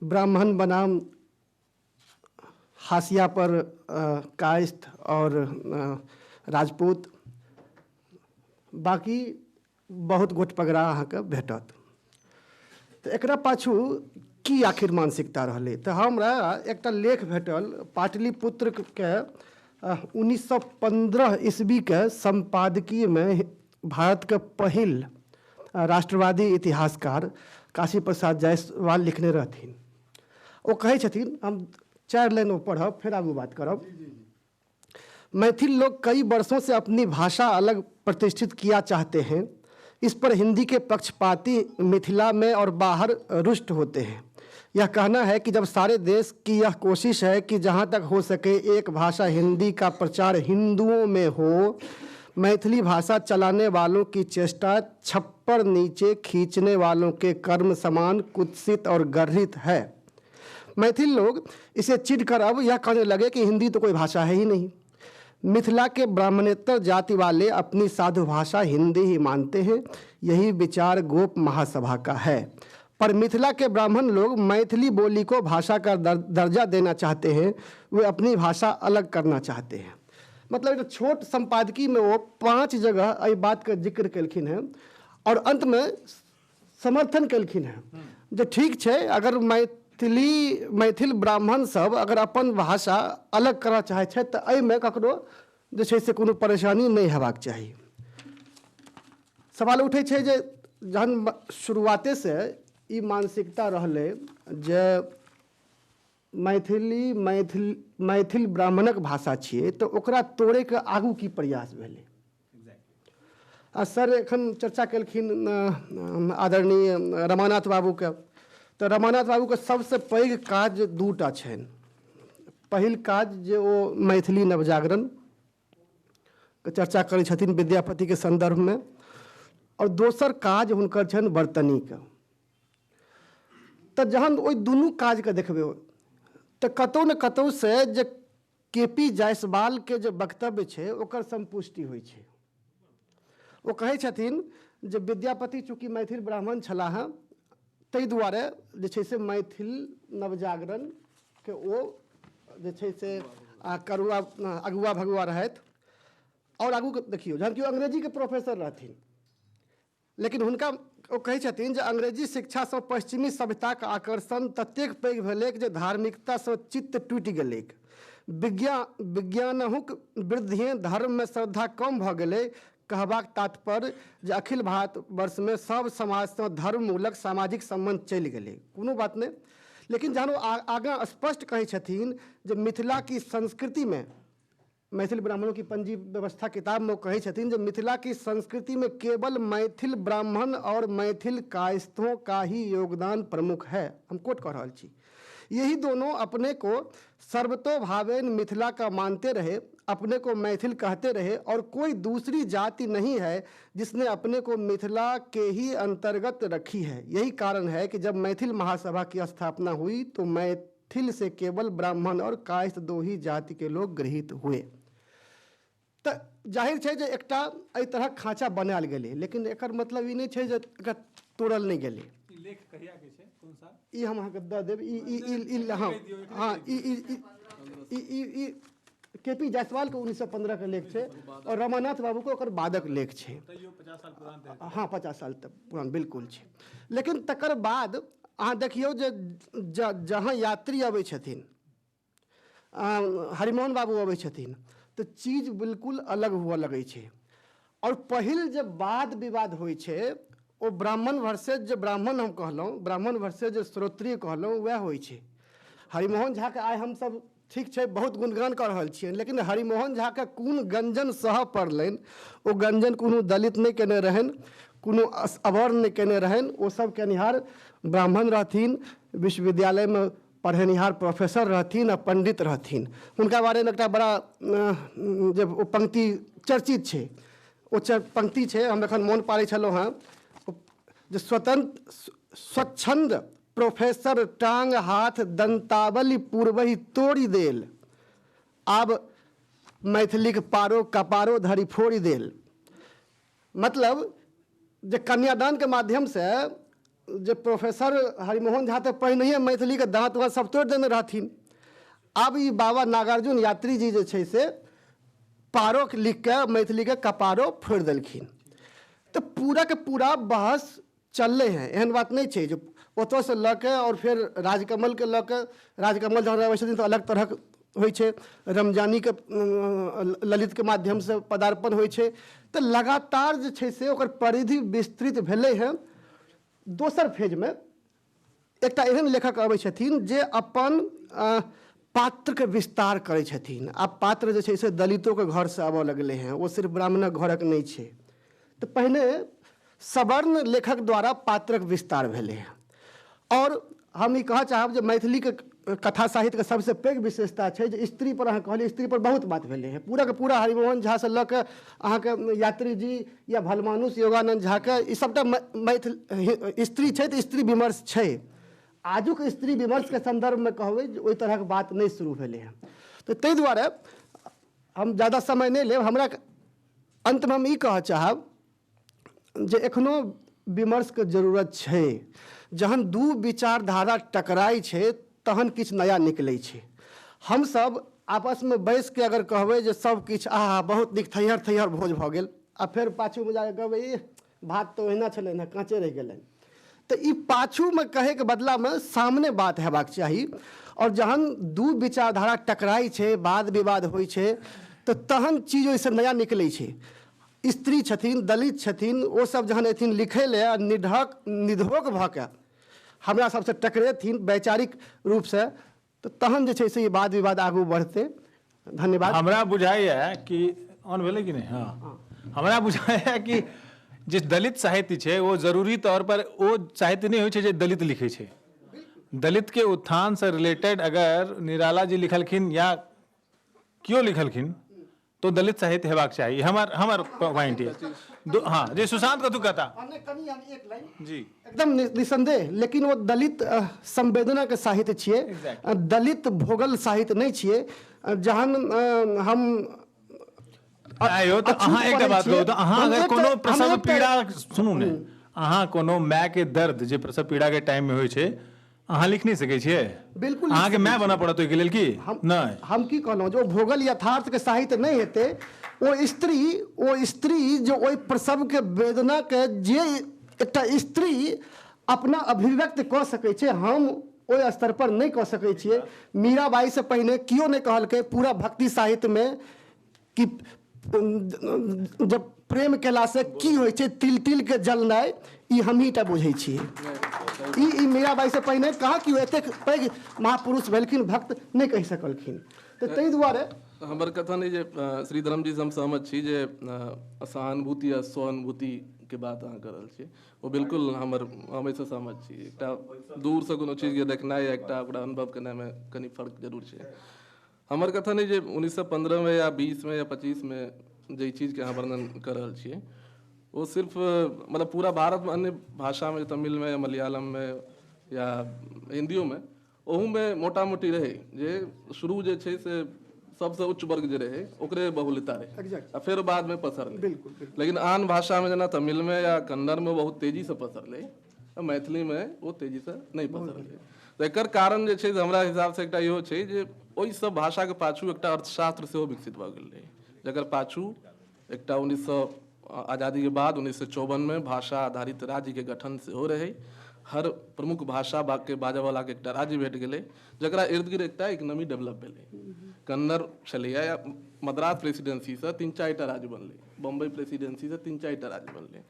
ब्राह्मण बनाम हाशिया पर कायस्थ और राजपूत, बाकी बहुत गोट पगड़ा अहाँके भेटत। तो एकरा पाछू की आखिर मानसिकता रहलै? तो हमरा एकटा लेख भेटल पाटलिपुत्र के 1915 ईस्वी के संपादकीय में भारत के पहिल राष्ट्रवादी इतिहासकार काशी प्रसाद जायसवाल लिखने रहथिन। वो कहे छथिन, हम 4 लाइन वो पढ़ब फिर आगू बात करब। मैथिल लोग कई वर्षों से अपनी भाषा अलग प्रतिष्ठित किया चाहते हैं। इस पर हिंदी के पक्षपाती मिथिला में और बाहर रुष्ट होते हैं। यह कहना है कि जब सारे देश की यह कोशिश है कि जहाँ तक हो सके एक भाषा हिंदी का प्रचार हिंदुओं में हो, मैथिली भाषा चलाने वालों की चेष्टा छप्पर नीचे खींचने वालों के कर्म समान कुत्सित और गर्हित है। मैथिल लोग इसे चिढ़कर अब यह कहने लगे कि हिंदी तो कोई भाषा है ही नहीं। मिथिला के ब्राह्मणेतर जाति वाले अपनी साधु भाषा हिंदी ही मानते हैं। यही विचार गोप महासभा का है। पर मिथिला के ब्राह्मण लोग मैथिली बोली को भाषा का दर्जा देना चाहते हैं। वे अपनी भाषा अलग करना चाहते हैं। मतलब एक छोट संपादकी में वो 5 जगह एहि बात का जिक्र केलखिन हैं और अंत में समर्थन केलखिन हैं जो ठीक है, अगर मैथिल ब्राह्मण सब अगर अपन भाषा अलग करना चाहे छे तो एहिमे ककरो जे छै से कोनो परेशानी नहीं हेबाक चाही। सवाल उठे छे जे जहन शुरुआते से ई मानसिकता रहले जे मैथिल ब्राह्मणक भाषा छियै तो ओकरा तोड़े के आगू की प्रयास भेलै? सर एखन चर्चा केलखिन आदरणीय रमानाथ बाबू के, तो रमानाथ बाबू के सबसे पैघ काज 2टा छनि। पहिल काज जे ओ मैथिली नवजागरण के चर्चा करै छथिन विद्यापति के संदर्भ में, और दोसर काज हुनकर छनि वर्तनी के। तो जहन ओहि दुनू काज के देखबै तो कतौ न कतौ से जे केपी जायसवाल के जे वक्तव्य छै ओकर संपुष्टि होइ छै। वो कहे छथिन जे विद्यापति चूँकि मैथिल ब्राह्मण छलाह ताहि दुआरे जे छै से मैथिल नवजागरण के ओ जे छै से करुआ अगुआ भगुआ रहथि। और आगू देखियौ जहन कि अंग्रेजी के प्रोफेसर रहथिन, लेकिन हुनका ओ कहे छथिन जे अंग्रेजी शिक्षा से पश्चिमी सभ्यता के आकर्षण ततेक पैघ भेलै जे धार्मिकता से चित्त टूटि गेलै। विज्ञानहुक वृद्धि धर्म में श्रद्धा कम भऽ गेलै। कहबाक तात्पर्य जे अखिल भारतवर्ष में सब समाज से धर्ममूलक सामाजिक संबंध चलि गेलै। कोनो बात नहीं, लेकिन जहन वो आगाँ स्पष्ट कहे छथिन जे मिथिला की संस्कृति में, मैथिल ब्राह्मणों की पंजी व्यवस्था किताब में कहे छथिन जो मिथिला की संस्कृति में केवल मैथिल ब्राह्मण और मैथिल कायस्थों का ही योगदान प्रमुख है। हम कोट कर रहा छी। यही दोनों अपने को सर्वतोभावेन मिथिला का मानते रहे, अपने को मैथिल कहते रहे, और कोई दूसरी जाति नहीं है जिसने अपने को मिथिला के ही अंतर्गत रखी है। यही कारण है कि जब मैथिल महासभा की स्थापना हुई तो मैथिल से केवल ब्राह्मण और कायस्थ 2 ही जाति के लोग गृहीत हुए। तो जाहिर है जे एकटा एहि तरह खाँचा बनायल गेलै, लेकिन एकर मतलब ई नहीं है जे एकरा तोड़ल नहीं गेलै। लेख कहिया के छै कोन सा? ई हम अहाँके दऽ देब। ई केपी जायसवाल के 1915 के लेख छै और रमानाथ बाबू के ओकर बादक लेख छै। 50 साल पुरान। हाँ 50 साल तक पुरान बिल्कुल छै। लेकिन तकर बाद अहाँ देखियौ जे जहाँ यात्री अबै छथिन हरिमोहन बाबू अबै छथिन तऽ चीज बिल्कुल अलग हुअ लगै छै। और पहिल जे वाद विवाद होइ छै ओ ब्राह्मण वर्सेज जे ब्राह्मण हम कहलहुँ, ब्राह्मण वर्सेज जे श्रोत्रिय कहलहुँ, वएह होइ छै। हरिमोहन झाके आइ हमसब ठीक छै बहुत गुणगान कऽ रहल छियनि, लेकिन हरिमोहन झाके कोन गञ्जन सहऽ पड़लनि, ओ गञ्जन कोनो दलित नहि केने रहनि, कोनो अवर्ण नहि केने रहनि। ओ सब केनिहार ब्राह्मण रहथिन, विश्वविद्यालयमे पढ़ेनिहार प्रोफेसर रहथिन आ पंडित रहथिन। हुनका बारेमे एकटा बड़ा जे ओ पंक्ति चर्चित छै, ओ पंक्ति छै, हम एखन मोन पारै छलहुँ हेँ, जे स्वच्छंद प्रोफेसर टांग हाथ दंतावली पूर्वहि तोड़ि देल, आब मैथिलीक पारो कपारो धरि फोड़ि देल। मतलब जे कन्यादान के माध्यम से जे प्रोफेसर हरिमोहन झा तऽ पहिनहिए मैथिलीके दाँत वाँत सब तोड़ि देने रहथिन, आब ई बाबा नागार्जुन यात्री जी जे छै से पारो लिख के मैथिली के कपारो फोड़ि देलखिन। तो पूरा के पूरा बहस चलले हैं, एहन बात नहीं छै जो ओतऽ से लऽ के और फिर राजकमल के लऽ के, राजकमल जहन अबै छथिन तऽ अलग तरहक होइ छै, रमजानी के ललित के माध्यम से पदार्पण होइ छै। तऽ लगातार जे छै से ओकर परिधि विस्तृत भेलै हैं। दोसर फेजमे एकटा एहन लेखक अबै छथिन जे अपन पात्रके विस्तार करै छथिन। आब पात्र जे छै से दलितोके घरसँ आबऽ लगलै हैं, ओ सिर्फ ब्राह्मणक घरक नहि छै। तऽ पहिने सवर्ण लेखक द्वारा पात्रक विस्तार भेलै हैं। और हम ई कहऽ चाहब जे मैथिलीके कथा साहित्यके सबसँ पैघ विशेषता छै जे स्त्री पर, अहाँ कहलिए स्त्री पर बहुत बात भेलै हैं। पूरा के पूरा हरिमोहन झा से लऽ के अहाँके यात्री जी या भलमानुस योगानंद झा के ई सबटा मैथिल स्त्री छै तऽ स्त्री विमर्श छै। आजुक स्त्री विमर्श के संदर्भ में कहबै जे ओहि तरहक बात नहीं शुरू भेलै हैं। तो ताहि दुआरे हम ज़्यादा समय नहीं लेब। हमरा अंत में हम ई कहऽ चाहब जे एखनो विमर्श के जरूरत छै। जहन दू विचारधारा टकराई छै तहन किछु नया निकलै छै। हम सब आपस में बैस के अगर कहबै जे सब किछु आहा बहुत नीक थैहर थैहर भोज भऽ गेल, आ फेर पाछू में जाके कहबै ई भात तो ओहिना छलै हैं, काँचे रहि गेलै, तो ई पाछू में कहे के बदला में सामने बात हेबाक चाही। और जहन दू विचारधारा टकराई छै, वाद विवाद होइ छै, तो तहन चीज ओहिसँ नया निकलै छै। स्त्री छथिन, दलित छथिन, ओ सब जहन एथिन लिखै ले आ निधोक भऽ के हमरा सबसे टकरेथिन वैचारिक रूप से, तो तहन जे छै से ई वाद विवाद आगू बढ़तै। धन्यवाद। हमरा बुझाइए कि ऑन भेलै कि नहीं, हाँ, हमरा बुझाइए कि जे दलित साहित्य छै वो जरूरी तौर पर वो साहित्य नहीं होइ छै जे दलित लिखै छै। दलित के उत्थान से रिलेटेड अगर निराला जी लिखलखिन या क्यों लिखलखिन तो दलित साहित्य हेबाक चाहिए। हमर पॉइंट है। हाँ जी, सुशांत कथू कहता जी, एकदम निसंदेह, लेकिन वो दलित संवेदना के साहित्य छियै। दलित भोगल साहित्य नहीं छियै। जहन हम आयो तो अहाँ एकटा बात कहू, तो अहाँ अगर कोनो प्रसव पीड़ा सुनू ने, अहाँ कोनो माय के दर्द जे प्रसव पीड़ा के टाइम में होइ छै अहाँ लिख नहीं सकै छियै? बिल्कुल अहाँ के माय बनऽ पड़त ओहि के लेल की नहीं? हम की कहलहुँ जो भोगल यथार्थ के साहित्य नहीं हेतै, ओ स्त्री जो ओहि प्रसव के वेदना के जे एकटा स्त्री अपना अभिव्यक्त कऽ सकै छै, हम ओहि स्तर पर नहीं कऽ सकै छियै। मीराबाई से पहिने कियो नहीं कहलकै पूरा भक्ति साहित्य में कि जब प्रेम केला से की होइ छै, तिल तिल के जलनाइ, ई हमही टा बुझै छियै। ई मीराबाई से पहिने कहाँ कि एतेक पैघ महापुरुष भेलखिन, भक्त नहीं कहि सकलखिन। तो ताहि दुआरे हमर कथन है जे श्रीधरम जी से हम सहमत छी जे सहानुभूति आ सहानुभूति के बात अहाँ कर रहल छियै, वो बिल्कुल हम एहिसँ सहमत छी। एकटा दूर से कोनो चीज के देखनाइ, एकटा ओकरा अनुभव करनाइ में कनि फर्क जरूर छै। हमर कथन है जे 1915 में या 20 में या 25 में जे चीज के अहाँ वर्णन कर रहल छियै, वो सिर्फ मतलब पूरा भारत में अन्य भाषा में, तमिल में या मलयालम में या हिंदियों में, ओहू में मोटा मोटी रहे जे शुरू जे छै से सबसे उच्च वर्ग जे रहे ओकरे बहुलता रहे, आ फिर बाद में पसरले। लेकिन आन भाषा में जेना तमिल में या कन्नड़ में बहुत तेजी से पसरले, मैथिली में वो तेजी से नहीं पसरले। तो एकर कारण जे छै हमरा हिसाब से एकटा इहो छै जे ओहि सब भाषा के पाछू एकटा अर्थशास्त्र सेहो विकसित भऽ गेल रहे, जकर पाछू एकटा 1900 आज़ादी के बाद 1954 में भाषा आधारित राज्य के गठन सेहो रहे, हर प्रमुख भाषा के बाजै वाला के एकटा राज्य भेट गेलै जकरा इर्द गिर्द एकटा इकोनॉमी डेवलप भेलै। कन्नड़ छलैया या मद्रास प्रेसिडेंसी से 3-4 टा राज्य बनलै, बम्बई प्रेसिडेंसी से 3-4 टा राज्य बनलै,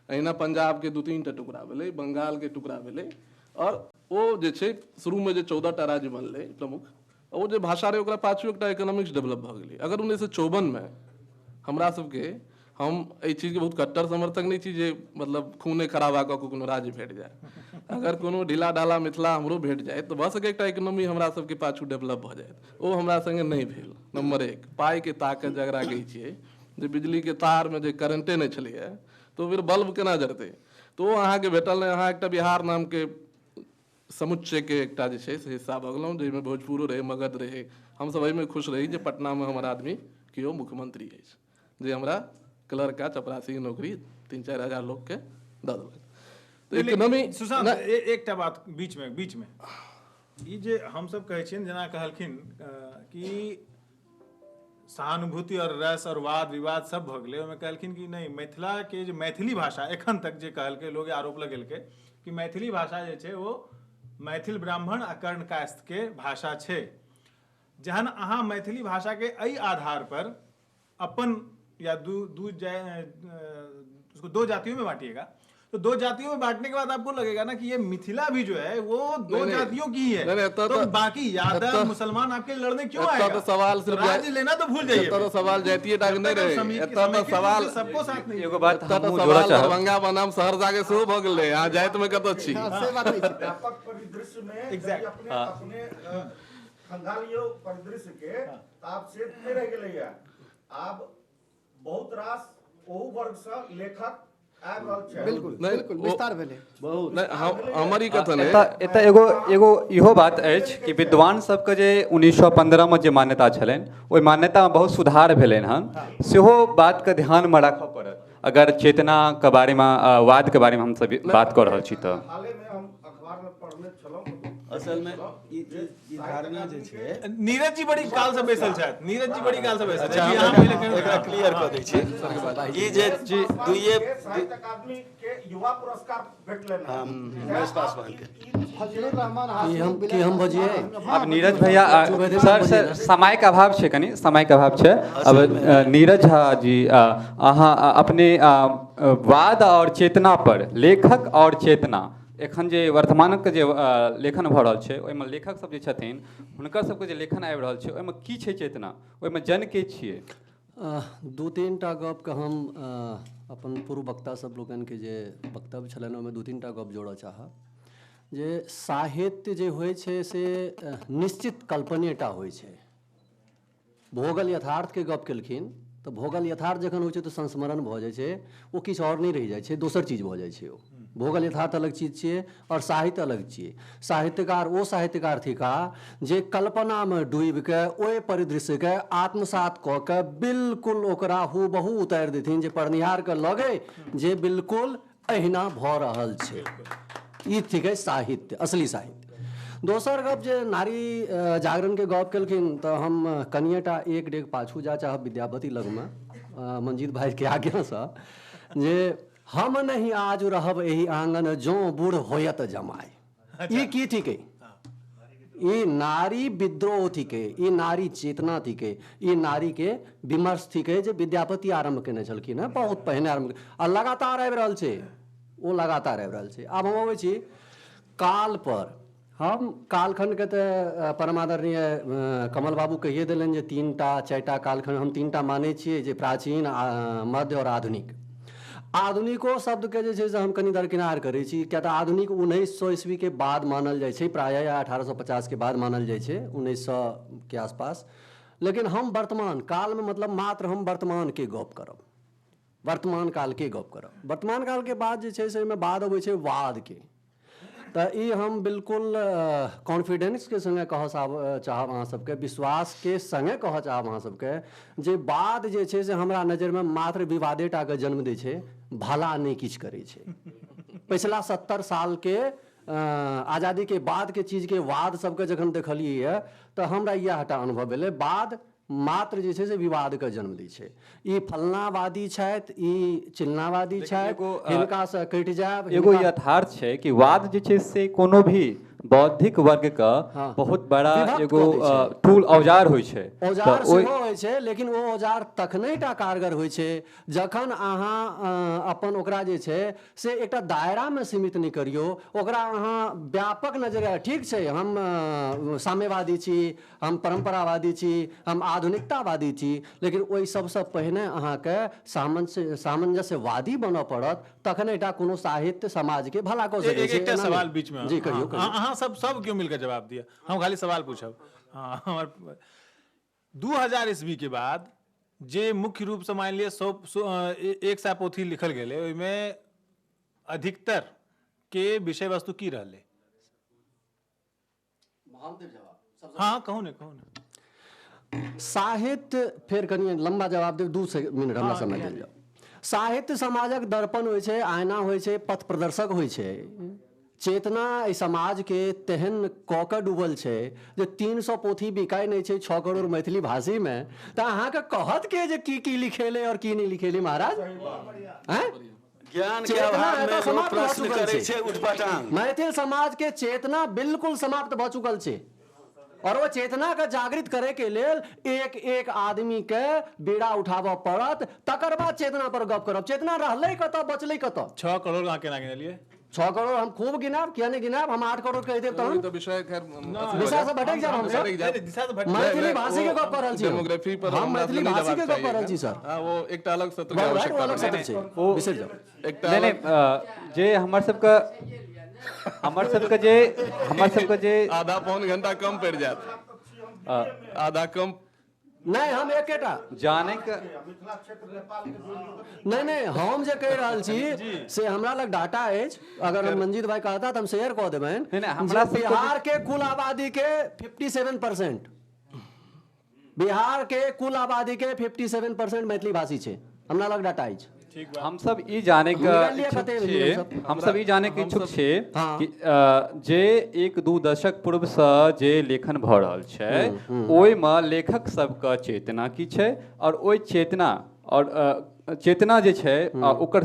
अहिना पंजाब के 2-3 टा टुकड़ा भेलै, बंगाल के टुकड़ा भेलै, और ओ जे छै शुरू में जे 14 टा राज्य बनलै प्रमुख, ओ जे भाषा रहे ओकरा पाछू एकटा इकोनॉमिक्स डेवलप भऽ गेलै। अगर 1954 में हमरा सबके, हम एहि चीजके बहुत कट्टर समर्थक नहीं छी जे मतलब खूने खराबा कऽ के कोनो राज्य भेट जाए, अगर कोनो ढीला ढाला मिथिला हमरो भेट जाए तऽ भऽ सकै एकटा इकोनॉमी हमरा सबके पाछू डेवलप भऽ जाए। ओ हमरा संगे नहीं भेल। नंबर 1 पाई के ताकत जकरा कहै छियै, जे बिजली के तार में जे करेंटे नहीं छलैया तो फिर बल्ब केना जरतै, तो ओ अहाँके भेटल नहीं। अहाँ एकटा बिहार नाम के समुच्चय के एकटा जे छै से हिस्सा भऽ गेलहुँ, जाहिमे भोजपुरो रहे, मगध रहे। हमसब एहिमे खुश रही जे पटना में हमर आदमी केओ मुख्यमंत्री अछि, जे हमरा क्लर्क का चपरासी की नौकरी 3-4 हजार लोग के दऽ देलक। तो इकोनॉमी सुशांत एकटा बात बीच में ई जे हम सब कहै छियै, जेना कहलखिन कि सहानुभूति और रस और वाद विवाद सब भऽ गेलै, ओहिमे कहलखिन कि नहीं मिथिला के जे मैथिली भाषा एखन तक जे कहलकै, लोग आरोप लगेलकै कि मैथिली भाषा जे छै वो मैथिल ब्राह्मण आ कर्ण कायस्थ के भाषा छै। जहन अहाँ मैथिली भाषा के एहि आधार पर अपन या उसको 2 जातियों में बांटिएगा, तो 2 जातियों में बांटने के बाद आपको लगेगा ना कि ये मिथिला भी जो है वो 2 जातियों की ही है, तो बाकी यादव मुसलमान आपके लड़ने क्यों आएगा? तो सवाल सिर्फ राज्य लेना तो भूल जाइए। तो सवाल जातीय टाग नहीं रहे, तो सवाल सबको साथ नहीं। एगो बात तो हमहूँ जोड़ऽ सवाल चाहब। दरभंगा बनाम सहरसा के सेहो भऽ गेलै, अहाँ जाति में कतऽ छी? से बात नहीं छै। व्यापक परिदृश्य में Exact. अपने अपने खंगालियो परिदृश्य के आप से नहीं रह गेलैया। आब बहुत रास ओहू वर्ग से लेखक आबि रहल छै। बिल्कुल नहीं, बिल्कुल विस्तार भेलै। नहीं, हमर ई कथन है एतऽ एगो इहो बात अछि कि विद्वान सबके जे 1915 में जे मान्यता छलनि, ओहि मान्यतामे बहुत सुधार भेलनि हन, सेहो बातके ध्यानमे राखऽ पड़त। अगर चेतनाके बारेमे, वादके बारेमे हमसब बात कऽ रहल छी तऽ हाले में हम अखबार में पढ़ने छलहुँ। असल में ई धारणा जे छै, नीरज जी बड़ी काल से बैसल छथि, नीरज जी बड़ी काल से बैसल अच्छा छथि। हम यहाँ पहिले एकरा क्लियर कऽ दै छी। ई जे दुइये साहित्य अकादमी के युवा पुरस्कार भेटलनि हैं। महेश पासवान के फजलुर रहमान कि हम बजिए अब नीरज भैया सर समयक अभाव छै, कनि समयक अभाव छै। अब नीरज झा जी, अहाँ अपने वाद और चेतना पर, लेखक और चेतना, एखन जे वर्तमानक जे लेखन भऽ रहल छै, ओहिमे लेखक सब जे छथिन हुनकर सबके जे लेखन आबि रहल छै, ओहिमे की छै चेतना, ओहिमे जन के छियै? 2-3 टा गपके हम अपन पूर्व वक्ता सब लोकनिके जे वक्तव्य छलनि ओहिमे 2-3 टा गप जोड़ऽ चाहब। जे साहित्य जे होइ छै से निश्चित कल्पनेटा होइ छै। भोगल यथार्थके गप केलखिन, तऽ भोगल यथार्थ जखन होइ छै तऽ संस्मरण भऽ जाइ छै, ओ किछु आओर नहि रहि जाइ छै, दोसर चीज भऽ जाइ छै। ओ भोगल यथार्थ अलग चीज छियै और साहित्य अलग छियै। साहित्यकार ओ साहित्यकार थिका जे कल्पनामे डूबिके ओहि परिदृश्यके आत्मसात कऽ के बिल्कुल ओकरा हूबहू उतारि देथिन, जे पढ़निहारके लगे जे बिल्कुल अहिना भऽ रहल छै। ई थिकै साहित्य, असली साहित्य। दोसर गप जे नारी जागरणके गप केलखिन, तऽ हम कनिएटा एक डेग पाछू जा चाहब विद्यापति लगमे, मंजीत भाइके आज्ञासँ, जे हम नहीं आज रहब एही आंगन जो बूढ़ होयत जमाय। ई की थिकै? ई नारी विद्रोह थिकै, ई नारी चेतना थिकै, ई नारी के विमर्श थिकै, जे विद्यापति आरंभ केने छलखिन हैं, बहुत पहिने आरंभ, आ लगातार आबि रहल छै, ओ लगातार आबि रहल छै। आब हम अबै छी काल पर। हम कालखंडके तऽ परमादरणीय कमल बाबू कहिए देलनि जे 3-4 टा कालखंड हम 3 टा मानै छियै, जे प्राचीन, मध्य और आधुनिक। आधुनिको शब्दके जे छै से हम कनि दरकिनार करै छी, किया तऽ आधुनिक 1900 ईस्वी के बाद मानल जाइ छै, प्रायः या 1850 के बाद मानल जाइ छै, 1900 के आसपास। लेकिन हम वर्तमान कालमे, मतलब मात्र हम वर्तमानके गप करब, वर्तमान कालके गप करब। वर्तमान कालके बाद जे छै से ओहिमे बाद अबै छै वादके। तऽ ई हम बिल्कुल कॉन्फिडेंसके संगे कहऽ चाहब अहाँ सबके, विश्वासके संगे कहऽ चाहब अहाँ सबके, जे वाद जे छै से हमरा नजरिमे मात्र विवादे टाके जन्म दै छै, भला नहि किछु करै छै। पिछला 70 सालके आज़ादीके बादके चीजके वाद सबके जखन देखलियै तऽ हमरा इएह टा अनुभव भेलै, वाद मात्र जे छै से विवादके जन्म दै छै। ई फलनावादी छथि, ई चिलनावादी छथि, हिनकासँ कटि जायब। एगो यथार्थ छै कि वाद जे छै से कोनो भी बौद्धिक वर्ग का बहुत बड़ा विभक्त एगो कऽ दै छै। टूल औजार होइ छै। औजार सेहो होइ छै, लेकिन ओ औजार तखनहि टा कारगर होइ छै जखन अहाँ अपन ओकरा जे छै से एकटा दायरामे सीमित नहि करियौ, ओकरा अहाँ व्यापक नजरिया। ठीक छै, हम साम्यवादी छी, हम परंपरावादी छी, हम आधुनिकतावादी छी, लेकिन ओहि सबसँ पहिने अहाँके सामंजस्यवादी बनऽ पड़त, तखने टा कोनो साहित्य समाजके भला कऽ सकै छै। एकटा सवाल बीच में जी कहियो। अहाँ सब क्यों मिलकर जवाब दिया, हम खाली सवाल पूछब। हाँ, हमर 2000 ईस्वी के बाद जे मुख्य रूप से मान लिया 100 पोथी लिखल गेले, ओहिमे अधिकतर के विषय वस्तु की रहले? हाँ कहू ने। साहित्य, फेर कनी लंबा जवाब देब, 2 मिनट हमरा समय देल जाउ। साहित्य समाजक दर्पण होइ छै, आयना होइ छै, पथ प्रदर्शक होइ छै। चेतना एहि समाज के तेहन कऽ कऽ डूबल छै जे 300 पोथी बिकाय नहीं छै 6 करोड़ मैथिली भाषी में, तो अहाँके कहत के जे की लिखेले और की नहीं लिखेले महाराज? ज्ञान के अभाव में लोग प्रश्न करे छै उठपटांग। मैथिल समाज के चेतना बिल्कुल समाप्त भ चुकल छै, और वो चेतना के जागृत करे के लेल एक एक आदमी के बीड़ा उठाबऽ पड़त, तकर बाद चेतना पर गप करब। चेतना रहलै कतऽ, बचलै कतऽ? 6 करोड़ अहाँ केना गिनलियै? 6 करोड़ हम खूब गिनाब, किया नहीं गिनाब? हम 8 करोड़ कह देब तहन तो विषय खैर विषय से भटक जाब हम सब। मैथिली भाषी के गप कर रहल छी, डेमोग्राफी पर हम मैथिली भाषी के गप कर रहल छी सर। हां, वो एकटा अलग सत्र के अलग आवश्यकता सत्र छै, विषय जाउ। एकटा नहीं, जे हमर सबके जे आधा पौन घंटा कम पड़ जात, आधा कम नहीं। हम एकेटा जाने के नहीं, हम जे कह रहल छी से हमरा लग डाटा अछि, अगर मंजीत भाई कहता तो हम शेयर कऽ देबनि। नहीं, हमरा जे बिहार के कुल आबादी के 57%, बिहार के कुल आबादी के 57% मैथिली भाषी छै, हमरा लग डाटा अछि। हम सब ई जाने के इच्छुक छियै कि जे 1-2 दशक पूर्व से जे लेखन भऽ रहल छै, ओहिमे लेखक सबके चेतना की छै, और ओहि चेतना जे छै ओकर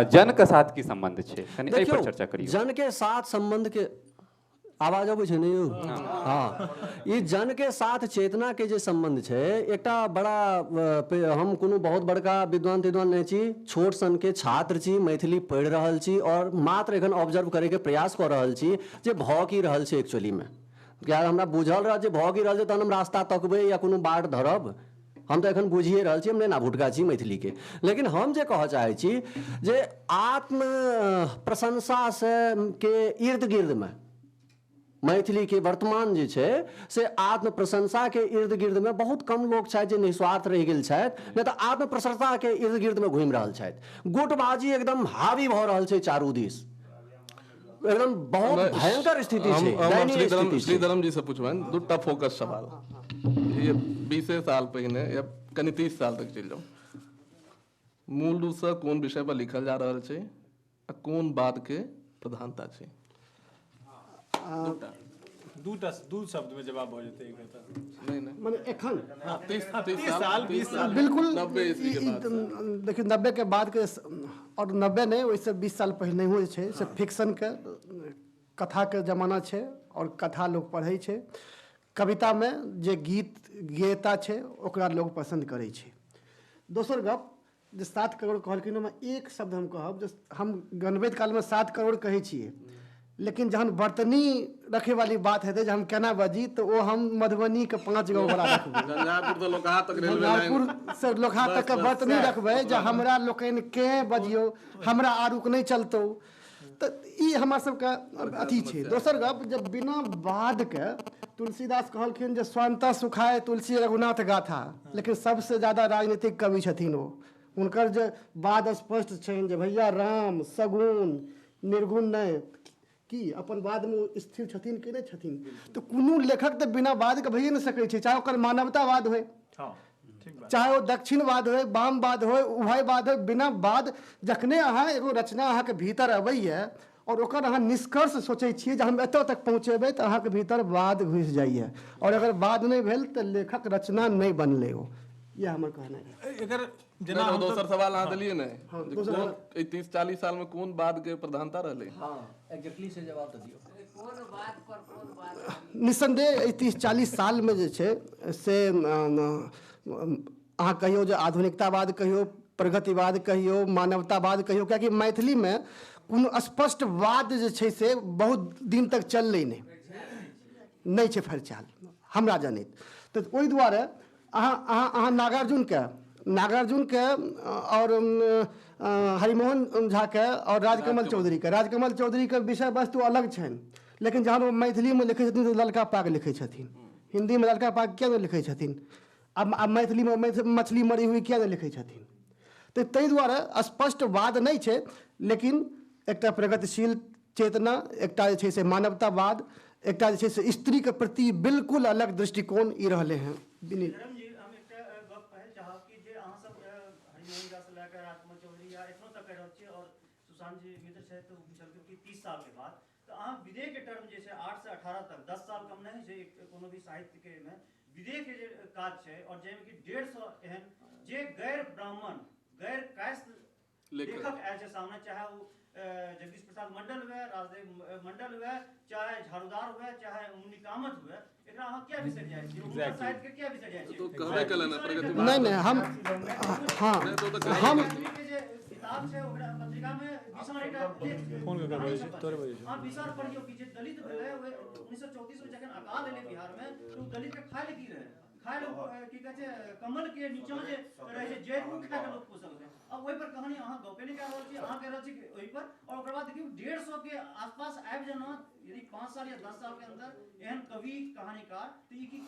जन के साथ की संबंध छै, कनी एहि पर चर्चा करियौ। जन के साथ संबंध के आवाज अबै छै ने यौ? हाँ, ई जन के साथ चेतना के जे संबंध छै, एकटा बड़ा हम कोनो बहुत बड़का विद्वान नहीं छी, छोट सन के छात्र छी, मैथिली पढ़ि रहल छी, और मात्र एखन ऑब्जर्व करे के प्रयास कर रहल छी जे भऽ की रहल छै एक्चुअली में। क्या हमरा बुझल रह जे भऽ की रहल छै तहन हम रास्ता तकबै या कोनो बाट धरब? हम तो एखन बुझिए रहल छी, हम ना भुटका छी मैथिली के। लेकिन हम जे कहऽ चाहे छी जे आत्म प्रशंसा से के इर्द गिर्द में मैथिली के वर्तमान जे छै से आत्म प्रशंसा के इर्द गिर्द में बहुत कम लोग छथि जे निस्वार्थ रहि गेल छथि, नहीं तो आत्म प्रशंसा के इर्द गिर्द में घूमि रहल छथि। गुटबाजी एकदम हावी भऽ रहल छै चारू दिस, एकदम बहुत भयंकर स्थिति छै, दयनीय स्थिति छै। श्रीधरम जी से पूछबनि दूटा फोकस सवाल। ये 20 साल पहिने या कनी 30 साल तक चलि जाउ, मूल रूप से कोन विषय पर लिखल जा रहल छै आ कोन बात के प्रधानता छै? दू शब्द में जवाब हो जेतै एक तऽ नहीं माने एखन 30 साल 20 साल बिल्कुल 90 ईस्वी के बाद देखियो 90 के बाद के, और 90 नहीं, ओहिसँ 20 साल पहिने हो छै से फिक्शन के कथा के जमाना छै, और कथा लोग पढ़ै छै। कविता में जे गेयता छै ओकरा लोग पसंद करै छै। दोसर गप जे 7 करोड़ कहलखिन, ओहिमे एक शब्द हम कहब जे हम गणवेद काल में 7 करोड़ कहै छियै, लेकिन जहन बर्तनी रखे वाली बात हेतै जे हम केना बजी, तो वो हम मधुबनी के 5 गो बड़ा रखबै, झंझारपुर से लोकहा तक रेलवे लाइन, झंझारपुर से लोकहा तक के बर्तनी रखबै जे हमरा लोकनि के बजियो, हमरा आरुक नहीं चलतौ। तो ई हमरा सबके अथी छै। दोसर गप, जब बिना वाद के तुलसीदास कहलखिन जे स्वांता सुखाए तुलसी रघुनाथ गाथा, लेकिन सबसे ज्यादा राजनीतिक कवि छथिन ओ। हुनकर जे वाद स्पष्ट छनि जे भैया राम सगुण निर्गुण नहीं, की अपन वाद में स्थिर छथिन कि नहीं छथिन? तो कोनो लेखक तो बिना वाद के भइए नहीं सकै छै, चाहे ओकर मानवतावाद होय, चाहे वो दक्षिणवाद होय, वामवाद होय, उभयवाद होय, बिना वाद जखने अहाँ एगो रचना अहाँ के भीतर अबैया, और ओकर अहाँ निष्कर्ष सोचै छियै जे हम एतऽ तक पहुँचेबै तऽ अहाँके भीतर वाद घुसि जाइए, और अगर वाद नहीं भेल तऽ लेखक रचना नहीं बनलै ओ। यह हमर कहना है। एकर जेना दोसर सवाल अहाँ देलियै ने, 30-40 साल में कोन वाद के प्रधानता रहलै? एग्जैक्टली से जवाब दे दियौ। निस्संदेह 30-40 साल में जे छै से अहाँ कहियो जे आधुनिकतावाद कहियो, प्रगतिवाद कहियो, मानवतावाद कहियो, कियाकि मैथिली में कोनो स्पष्ट वाद जे छै से बहुत दिन तक चललै नहीं छै फरचाल हमरा जनैत। तऽ ओहि दुआरे अहाँ नागार्जुनके और हरिमोहन झाके और राजकमल चौधरीके विषय वस्तु अलग छनि, लेकिन जहन वो मैथिली में लिखै छथिन तऽ ललका पाग लिखै छथिन, हिंदी में ललका पाग किया नहीं लिखै छथिन, अब मैथिली में मछली मरी हुई किया नहीं लिखै छथिन? तो ताहि दुआरे स्पष्ट वाद नहीं छै, लेकिन एकटा प्रगतिशील चेतना, एकटा जे छै से मानवतावाद, एकटा जे छै से स्त्री के प्रति बिल्कुल अलग दृष्टिकोण ई रहले हैं। धर्म जी, हम एकटा गप कहै चाहब कि जे अहाँ सब हरिमोहन झा से लेकर राजकमल चौधरी या एखनो तक कहि रहल छियै, और सुशांत जी मित्र छथि तऽ छलखिन कि 30 साल के बाद, तऽ अहाँ विदेह के टर्म जे छै 8 से 18 तक 10 साल कम नहीं छै कोनो भी साहित्य के में विदेह के जे काज छै, और जाहिमे कि 150 एहन जे गैर ब्राह्मण गैर कायस्थ लेखक आयल छै सामने, चाहे वो जगदीश प्रसाद मंडल हुए, राजदेव मंडल हुए, चाहे झाड़ूदार हुए, चाहे मुनि कामत हुए, एकरा अहाँ क्या विसर जाय छी? उनका साहित्य के क्या विसर जाय छी? तो कहबे केलन प्रगति नहीं हम के जे किताब छै ओकरा पत्रिका में विशाल एकटा फोन के करबै छै तोरे बजे हां विशाल पढ़ियो कि जे दलित भेलै 1934 में जखन अकाल एलै बिहार में, तो दलित के खाय ले की रहे, खाय ले की कहै छै कमल के नीचा जे रहे छै जैड़ उ खाय के लोग पोसल छै। अब ओहि पर कहानी अहाँ गपे नहीं कह रहल छी, अहाँ कह रहल छी ओहि पर, और ओकर बाद देखियो 150 के आसपास आबि जाना, यदि 5 साल या 10 साल के अंदर एहन कवि कहानीकार, तो ई की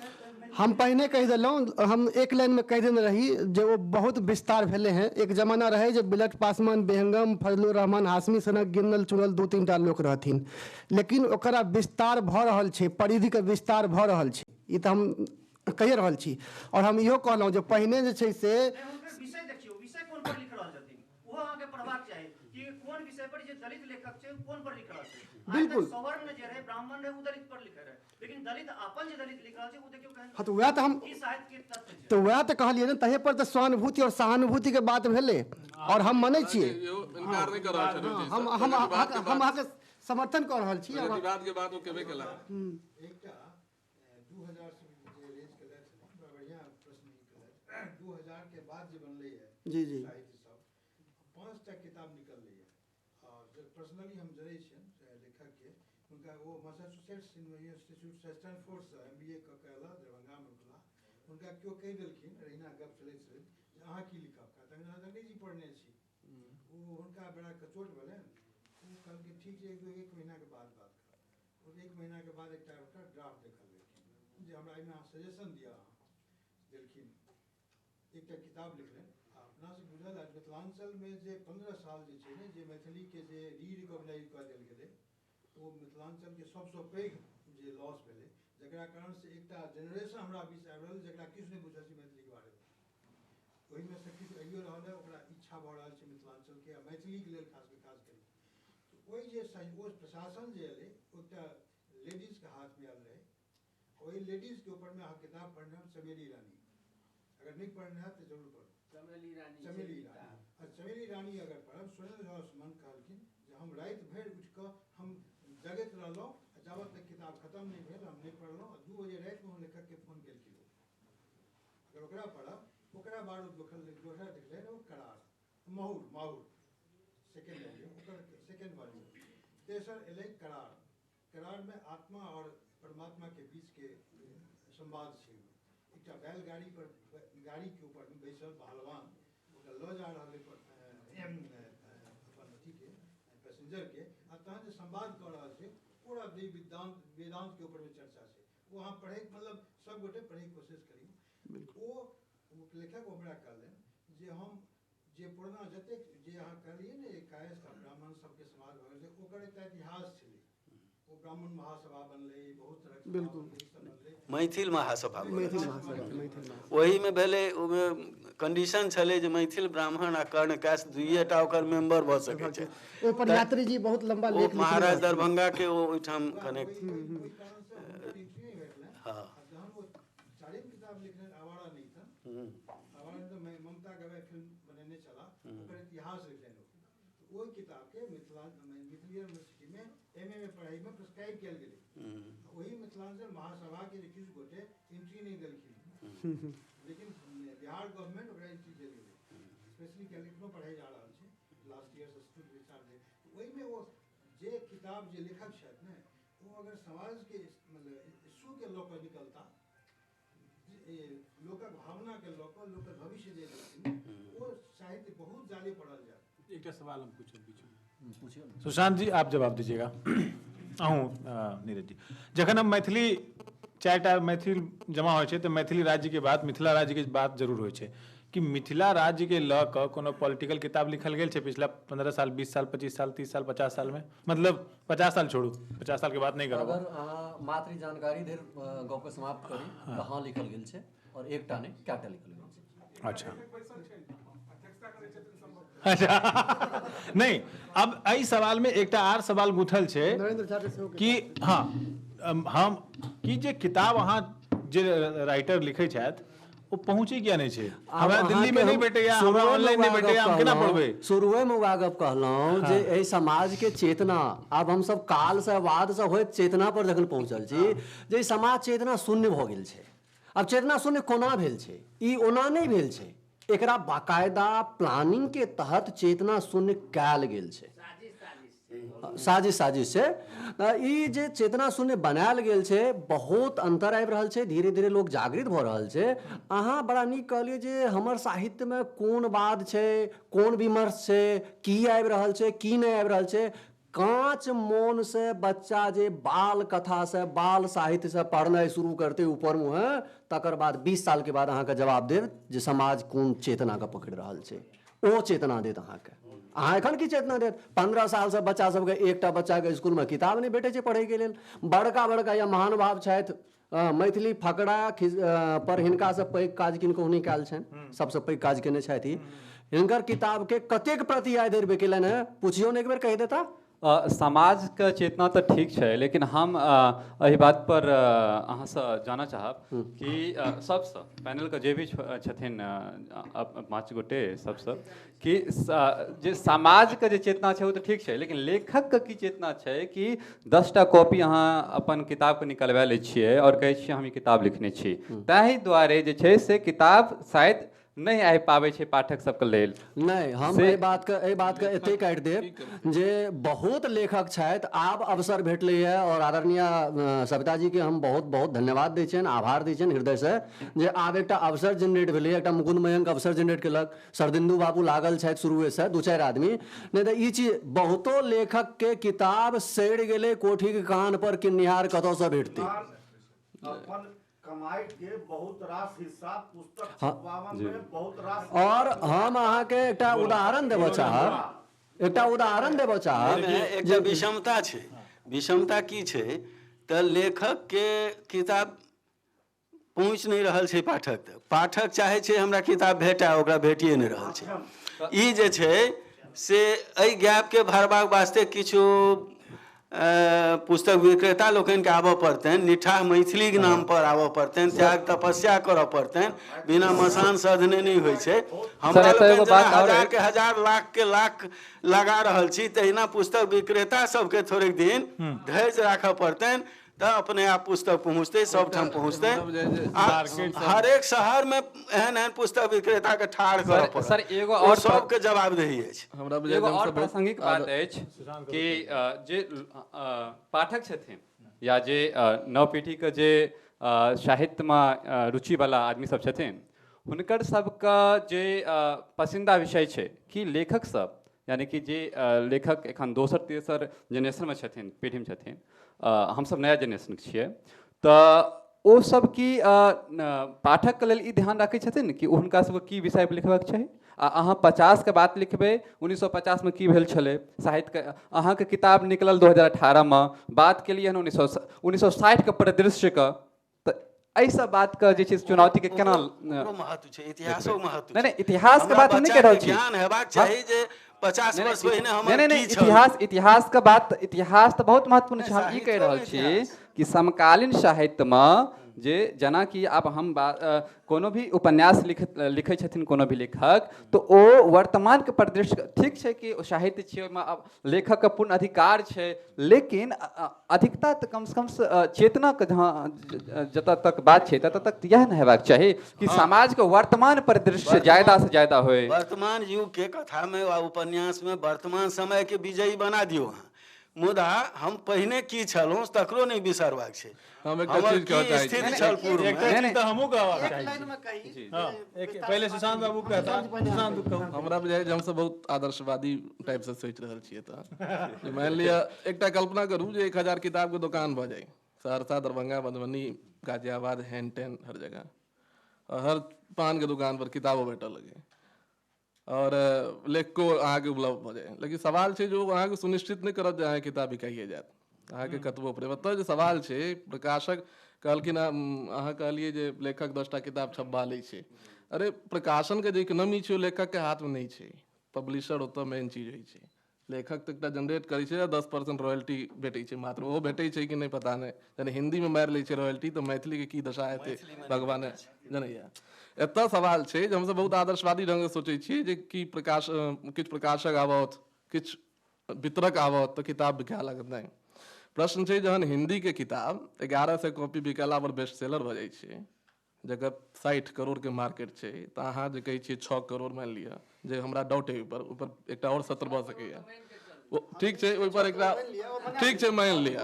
हम पहिने कहि देलहुँ, हम एक लाइन में कहि देने रही जे वो बहुत विस्तार भेले हैं। एक जमाना रहे जे बिलट पासवान, बेहंगम, फजलुर रहमान, हाशमी सनक गिनल चुनल 2-3 टा लोक रहथिन, लेकिन ओकरा विस्तार भऽ रहल छै, परिधि के विस्तार भऽ रहल छै, ई तऽ हम कहि रहल छी। और हम इहो कहलहुँ जे पहिने जे छै से विषय देखियो, विषय कोन पर लिख रहल छथिन वो अहाँके पढ़बाक चाही कि कोन विषय पर जे दलित लेखक छै कोन पर लिख रहल छै। बिल्कुल सवर्ण जे रहे, ब्राह्मण रहे, वो दलित पर लिखे रहे, लेकिन दलित अपन जे दलित लिख रहल छै वो देखियो हाँ, तो वह तो हम ई साहित्य के तत्व छै। तो वह तो कहलिए ना, तहे पर तो सहानुभूति और सहानुभूति के बात भेले, और हम मानै छियै, इनकार नहीं कर रहल छै। हम अहाँके समर्थन कर रहल छी। प्रतिवाद के बाद वो केबे केला एकटा 2000 से जे रेज केले छै, बड़ा बढ़िया प्रश्न ई केले। 2000 के बाद जे बनलै है जी जी साहित्य सब 5टा किताब निकललै है, और जो पर्सनली हम जरै छियन लेखक के, उनका वो मैसाचुसेट्स इंस्टीट्यूट से स्टैनफोर्ड से MBA क केला, दरभंगा में भेला। उनका क्यों कहि देलखिन, एहिना गप चलै छै जे अहाँ की लिखब, कहता अहाँ अंग्रेजी पढ़ने छी, वो उनका बड़ा कचोट भेलै। वो कहलकै ठीक छै, एक महीना के बाद बात करब। और 1 महीना के बाद एकटा ड्राफ्ट देखल लेलखिन जे हमरा एहिमे सजेशन दिया, देलखिन एकटा किताब लिखलनि। अपना से बुझल है मिथिलांचल में जे 15 साल जे छै ने, जे मैथिली के जे रीरिकॉग्नाइज कऽ देल गेलै, तो मिथिलांचल के सबसँ पैघ जे लॉस भेलै, जकरा कारण से एकटा जेनरेशन हमरा बीच आबि रहल जकरा किछु नहि बुझल छै मैथिली के बारे में। ओहिमे से किछु अइयो रहल है, ओकरा इच्छा भऽ रहल छै मिथिलांचल के आ मैथिली के लेल खास करी। तो ओहि जे प्रशासन जे एलै, एकटा लेडीज के हाथ में आयल रहे, वही लेडीज के ऊपर में अहाँ किताब पढ़ने हैं, चमेली रानी, अगर नहीं पढ़ना है तो जरूर पढ़ो चमेली रानी। चमेली रानी अगर पढ़ब, सुरेंद्र झा सुमन कहलखिन जे हम रात भरि उठ कऽ हम जगैत रहलहुँ, जाबत तक किताब खत्म नहीं भेल हम नहीं पढ़लहुँ। 2 बजे रात में हम लेखक के फोन केलखिन, अगर ओकरा पढ़ब, ओकरा बाद दोसरा देखले वो करार, माहौर सेकेंड वाली, तेसर एलै करार में आत्मा और परमात्मा के बीच के संवाद छै। एकटा बैलगाड़ी पर, गाड़ी के ऊपर में बैसल पहलवान ओकरा लऽ जा रहल है अपन अथी के पैसेंजर के, आ तहन जे संवाद कऽ रहल छै पूरा वेदांत के ऊपर में चर्चा छै। वो अहाँ पढ़े, मतलब सब गोटे पढ़े के कोशिश करियो। वो लेखक हमरा कहलनि जे हम जे पुराना जतेक जे अहाँ कहलिए ने कायस्थ ब्राह्मण सबके समाज भऽ गेल, ओकर एकटा इतिहास छलै। वो ब्राह्मण महासभा बनलै, बहुत तरह बिल्कुल मैथिल महासभा, वही में भेले, कंडीशन छलै जे मैथिल ब्राह्मण आ कर्ण कास्ट दुइएटा ओकर मेंबर भऽ सकै छै। ओहि पर यात्री जी बहुत लंबा ओ लेख लिखने महाराज रहथिन। दरभंगा के ओ ओहिठाम कनेक्ट हाँ जहन वो चारिम किताब लिखने आवारा नहीं था, आवारा में तो ममता गवे फिल्म बनने चला, ओकर इतिहास लिखने लोग। तो वो किताब के मिथिलीय यूनिवर्सिटी में एमए में पढ़ाई में प्रिस्क्राइब किया गेलै। वही मिथिलांचल महासभा के किछु गोटे एंट्री नहीं देलखिन, लेकिन बिहार गवर्नमेंट ओकरा एंट्री देल गेलै। स्पेशली कैलिफनो पढ़ाई जा रहल छै लास्ट ईयर से स्टूडेंट विचार दे। ओहि में वो जे किताब जे लेखक छथि ने, वो अगर समाज के मतलब इश्यू के लऽ कऽ निकलता, लोकक भावना के लऽ कऽ, लोकक भविष्य जे देखथिन, वो साहित्य बहुत ज्यादा पढ़ल जाए। एक सवाल हम पूछो बीच में। सुशांत जी आप जवाब दीजिएगा। अहूँ नीरज जी, जखन हम मैथिली 4टा मैथिल जमा होइ छै तऽ मैथिली राज्य के बात, मिथिला राज्य के बात जरूर होइ छै कि मिथिला राज्य के लऽ कऽ कोनो पॉलिटिकल किताब लिखल गेल छै पिछला 15 साल, 20 साल, 25 साल, 30 साल, 50 साल में? मतलब 50 साल छोड़ू, 50 साल के बात नहीं करब। अगर अहाँ मात्र जानकारी धरि गप के समाप्त करी तऽ हाँ लिखल गेल छै, और एकटा नहि कएटा लिखल गेल छै। अच्छा अच्छा नहीं, अब एहि सवाल में एकटा आर सवाल गुथल छै नरेंद्र झा के सेहो कि हाँ हम कि जे किताब अहाँ जे राइटर लिखै छथि ओ पहुँची किया नहीं छै? हमरा दिल्ली में नहीं भेटैया, हमरा ऑनलाइन नहीं भेटैया, हम केना पढ़बै? शुरुए में वएह गप कहलहुँ जे एहि समाज के चेतना, आब हम सब काल से वाद से होइत चेतना पर जखन पहुँचल छी, जे समाज चेतना शून्य भऽ गेल छै। अब चेतना शून्य कोना भेल छै? ई ओना नहीं भेल छै, एकरा बाकायदा प्लानिंग के तहत चेतना शून्य कयल गेल छै, साजिश से। ई जे चेतना शून्य बनायल गेल छै, बहुत अंतर आबि रहल छै, धीरे धीरे लोग जागृत भऽ रहल छै। अहाँ बड़ा नीक कहलियै जे हमर साहित्य में कोन वाद छै, कोन विमर्श छै, की आबि रहल छै, की नहीं आबि रहल छै। कांच मोन से बच्चा जे बाल कथा से, बाल साहित्य से पढ़नाइ शुरू करते ऊपर मुँहे, तकर बाद 20 साल के बाद अहाँके जवाब देत जे समाज कोन चेतना के पकड़ि रहल छै। ओ चेतना देत अहाँके। अहाँ एखन की चेतना देत? 15 साल से बच्चा सबके, एकटा बच्चा के स्कूल में किताब नहीं भेटै छै पढ़ै के लेल। बड़का बड़का या महानुभाव छथि, मैथिली फकरा पर हिनका से पैघ काज किनको नहीं कयल छनि, सबसे पैघ काज केने छथि ई। हिनकर किताब के कतेक प्रति आइ धरि बिकेलनि हैं, पुछियो ने एक बेर कहि देता। समाज के चेतना तो ठीक है, लेकिन हम एहि बात पर अहाँ से जानना चाहब कि सबसे पैनल के जे भी छथिन 5 गोटे सबसे कि जे समाज के जे चेतना है वो तो ठीक है, लेकिन लेखक के की चेतना है कि 10टा कॉपी अहाँ अपन किताब के निकलवा ले छियै और कहै छियै हम ई किताब लिखने छी, ताहि दुआरे जे छै से किताब शायद नहीं आबि पाबै छै पाठक सबके लेल। नहीं, हम एहि बात के एते काटि देब जे बहुत लेखक छथि, आब अवसर भेटलैए, और आदरणीय सविता जी के हम बहुत बहुत धन्यवाद दै छियनि, आभार दै छियनि हृदय से, जे आब एकटा अवसर जनरेट भेलैए, एकटा मुकुंद मयंक अवसर जनरेट केलक, सरदिन्दु बाबू लागल छथि शुरुए से, 2-4 आदमी। नहीं तऽ ई चीज बहुतो लेखक के किताब सड़ि गेलै कोठी के कान पर, किन्निहार कतऽसँ भेटतै? अपन कमाई के बहुत रास हिस्सा पुस्तक छपवावा में बहुत रास। और हम अहाँ के एकटा उदाहरण देबऽ चाहब, एकटा विषमता छै। विषमता की छै तऽ लेखक के किताब पहुँच नहीं रहल छै पाठक तक। पाठक चाहे छै हमरा किताब भेटा, ओकरा भेटिए नहीं रहल छै। ई जे छै से एहि गैप के भरबाक वास्ते किछु पुस्तक विक्रेता लोकनि के आबऽ पड़तनि, निठाह मैथिली के नाम पर आबऽ पड़तनि, त्याग तपस्या करऽ पड़तनि, बिना मसान साधने नहीं होइ छै। हमरा लोकनि जेना हजार के हजार, लाख के लाख लगा रहल छी, तहिना पुस्तक विक्रेता सबके थोड़े दिन धैर्य राखऽ पड़तनि, तऽ अपने आप पुस्तक पहुँचते, सब ठाम पहुँचते। हर एक शहर में एहन एहन पुस्तक विक्रेता के ठाढ़ करऽ पड़त। सर एगो और सबके जवाबदेही अछि। एगो और प्रासंगिक बात अछि कि जे पाठक छथिन या जे नव पीढ़ी के जे साहित्य में रुचि वाला आदमी सब छथिन, हुनकर सबका जे पसंदीदा विषय छै कि लेखक सब, यानी कि जे लेखक एखन 2-3 जेनरेशन में छथिन, पीढ़ी में छथिन, हम सब नया जेनरेशन छियै, तऽ ओ सब की पाठक के लेल ई ध्यान राखै छथिन कि हुनका सबके की विषय पर लिखबाक चाही। अहाँ 50 के बात लिखबै, 1950 में की भेल छलै साहित्य के, अहाँ के किताब निकलल 2018 में, बात के लिए 1960 के परिदृश्य का, तऽ एहि सब बात के जे छै चुनौती के केना ओकरो महत्व छै, इतिहासो महत्व नहीं इतिहास के बात हम नहीं कह रहल छी। ज्ञान हेबाक चाही जे 50 वर्ष पहिने नहीं हमर नहीं की छल। इतिहास के बात, इतिहास तो बहुत महत्वपूर्ण छै। हम ई कह रहल छी कि समकालीन साहित्य में जे जेना कि आब हम कोनो भी उपन्यास लिखै छथिन कोनो भी लेखक, तो ओ वर्तमान के परिदृश्य, ठीक छै कि साहित्य छै, ओहिमे अब लेखक के पूर्ण अधिकार छै, लेकिन अधिकता तऽ कम से कम चेतना के जतऽ तक बात छै ततऽ तक यह न हेबाक चाही कि समाज के वर्तमान परिदृश्य ज्यादा से ज्यादा होय। वर्तमान युग के कथा में वा उपन्यास में वर्तमान समय के विजयी बना दियो अहाँ, मुदा हम पहिने की छलहुँ तकरो नहीं बिसरबाक छै। हम एक हमर चीज कहऽ की चाहै छी। स्थिति छल पूर्व एक में। चीज तो हमहू कहबाक चाही छी। हाँ, पहले सुशांत बाबू कहता, सुशांत कहू। हमरा बुझाइ जे हमसब बहुत आदर्शवादी टाइप से सोचि रहल छियै। तऽ मान लिअ एकटा कल्पना करू जे 1000 किताब के दुकान भऽ जाए, सहरसा, दरभंगा, मधुबनी, गाजियाबाद, हैन टेन हर जगह, और हर पान के दुकान पर किताबो भेटऽ लगे और लेखको अहाँके उपलब्ध भऽ जाए। लेकिन सवाल छै जो अहाँके सुनिश्चित नहीं करत जे अहाँके किताब बिकाइए जायत, अहाँके कतबो पड़े। ओतऽ जे सवाल छै, प्रकाशक कहलखिन अहाँ कहलिए जे लेखक 10टा किताब छपवा लै छै। अरे प्रकाशन के जे इकोनॉमी छै ओ लेखक के हाथ में नहीं छै, पब्लिशर ओतऽ मेन चीज होइ छै। लेखक तऽ एकटा जनरेट करै छै, 10% रॉयल्टी भेटै छै मात्र, ओहो भेटै छै कि नहीं पता नहीं। यानी हिंदी में मारि लै छै रॉयल्टी, तऽ मैथिली के की दशा हेतै भगवाने जनैया। एतऽ सवाल छै जे हमसब बहुत आदर्शवादी ढंग से सोचै छियै जे कि किछु प्रकाशक आवत, किछु वितरक आवत तऽ किताब बिकाय लागत। नहीं, प्रश्न छै जहन हिंदी के किताब 1100 कॉपी बिकेला पर बेस्ट सेलर भऽ जाइ छै, जकर 60 करोड़ के मार्केट छै, तऽ अहाँ जे कहै छियै 6 करोड़ मानि लिअ, जे हमरा डाउट है ऊपर एकटा और सत्र भऽ सकैया। ठीक छै, ओहि पर एकटा ठीक छै मान लिअ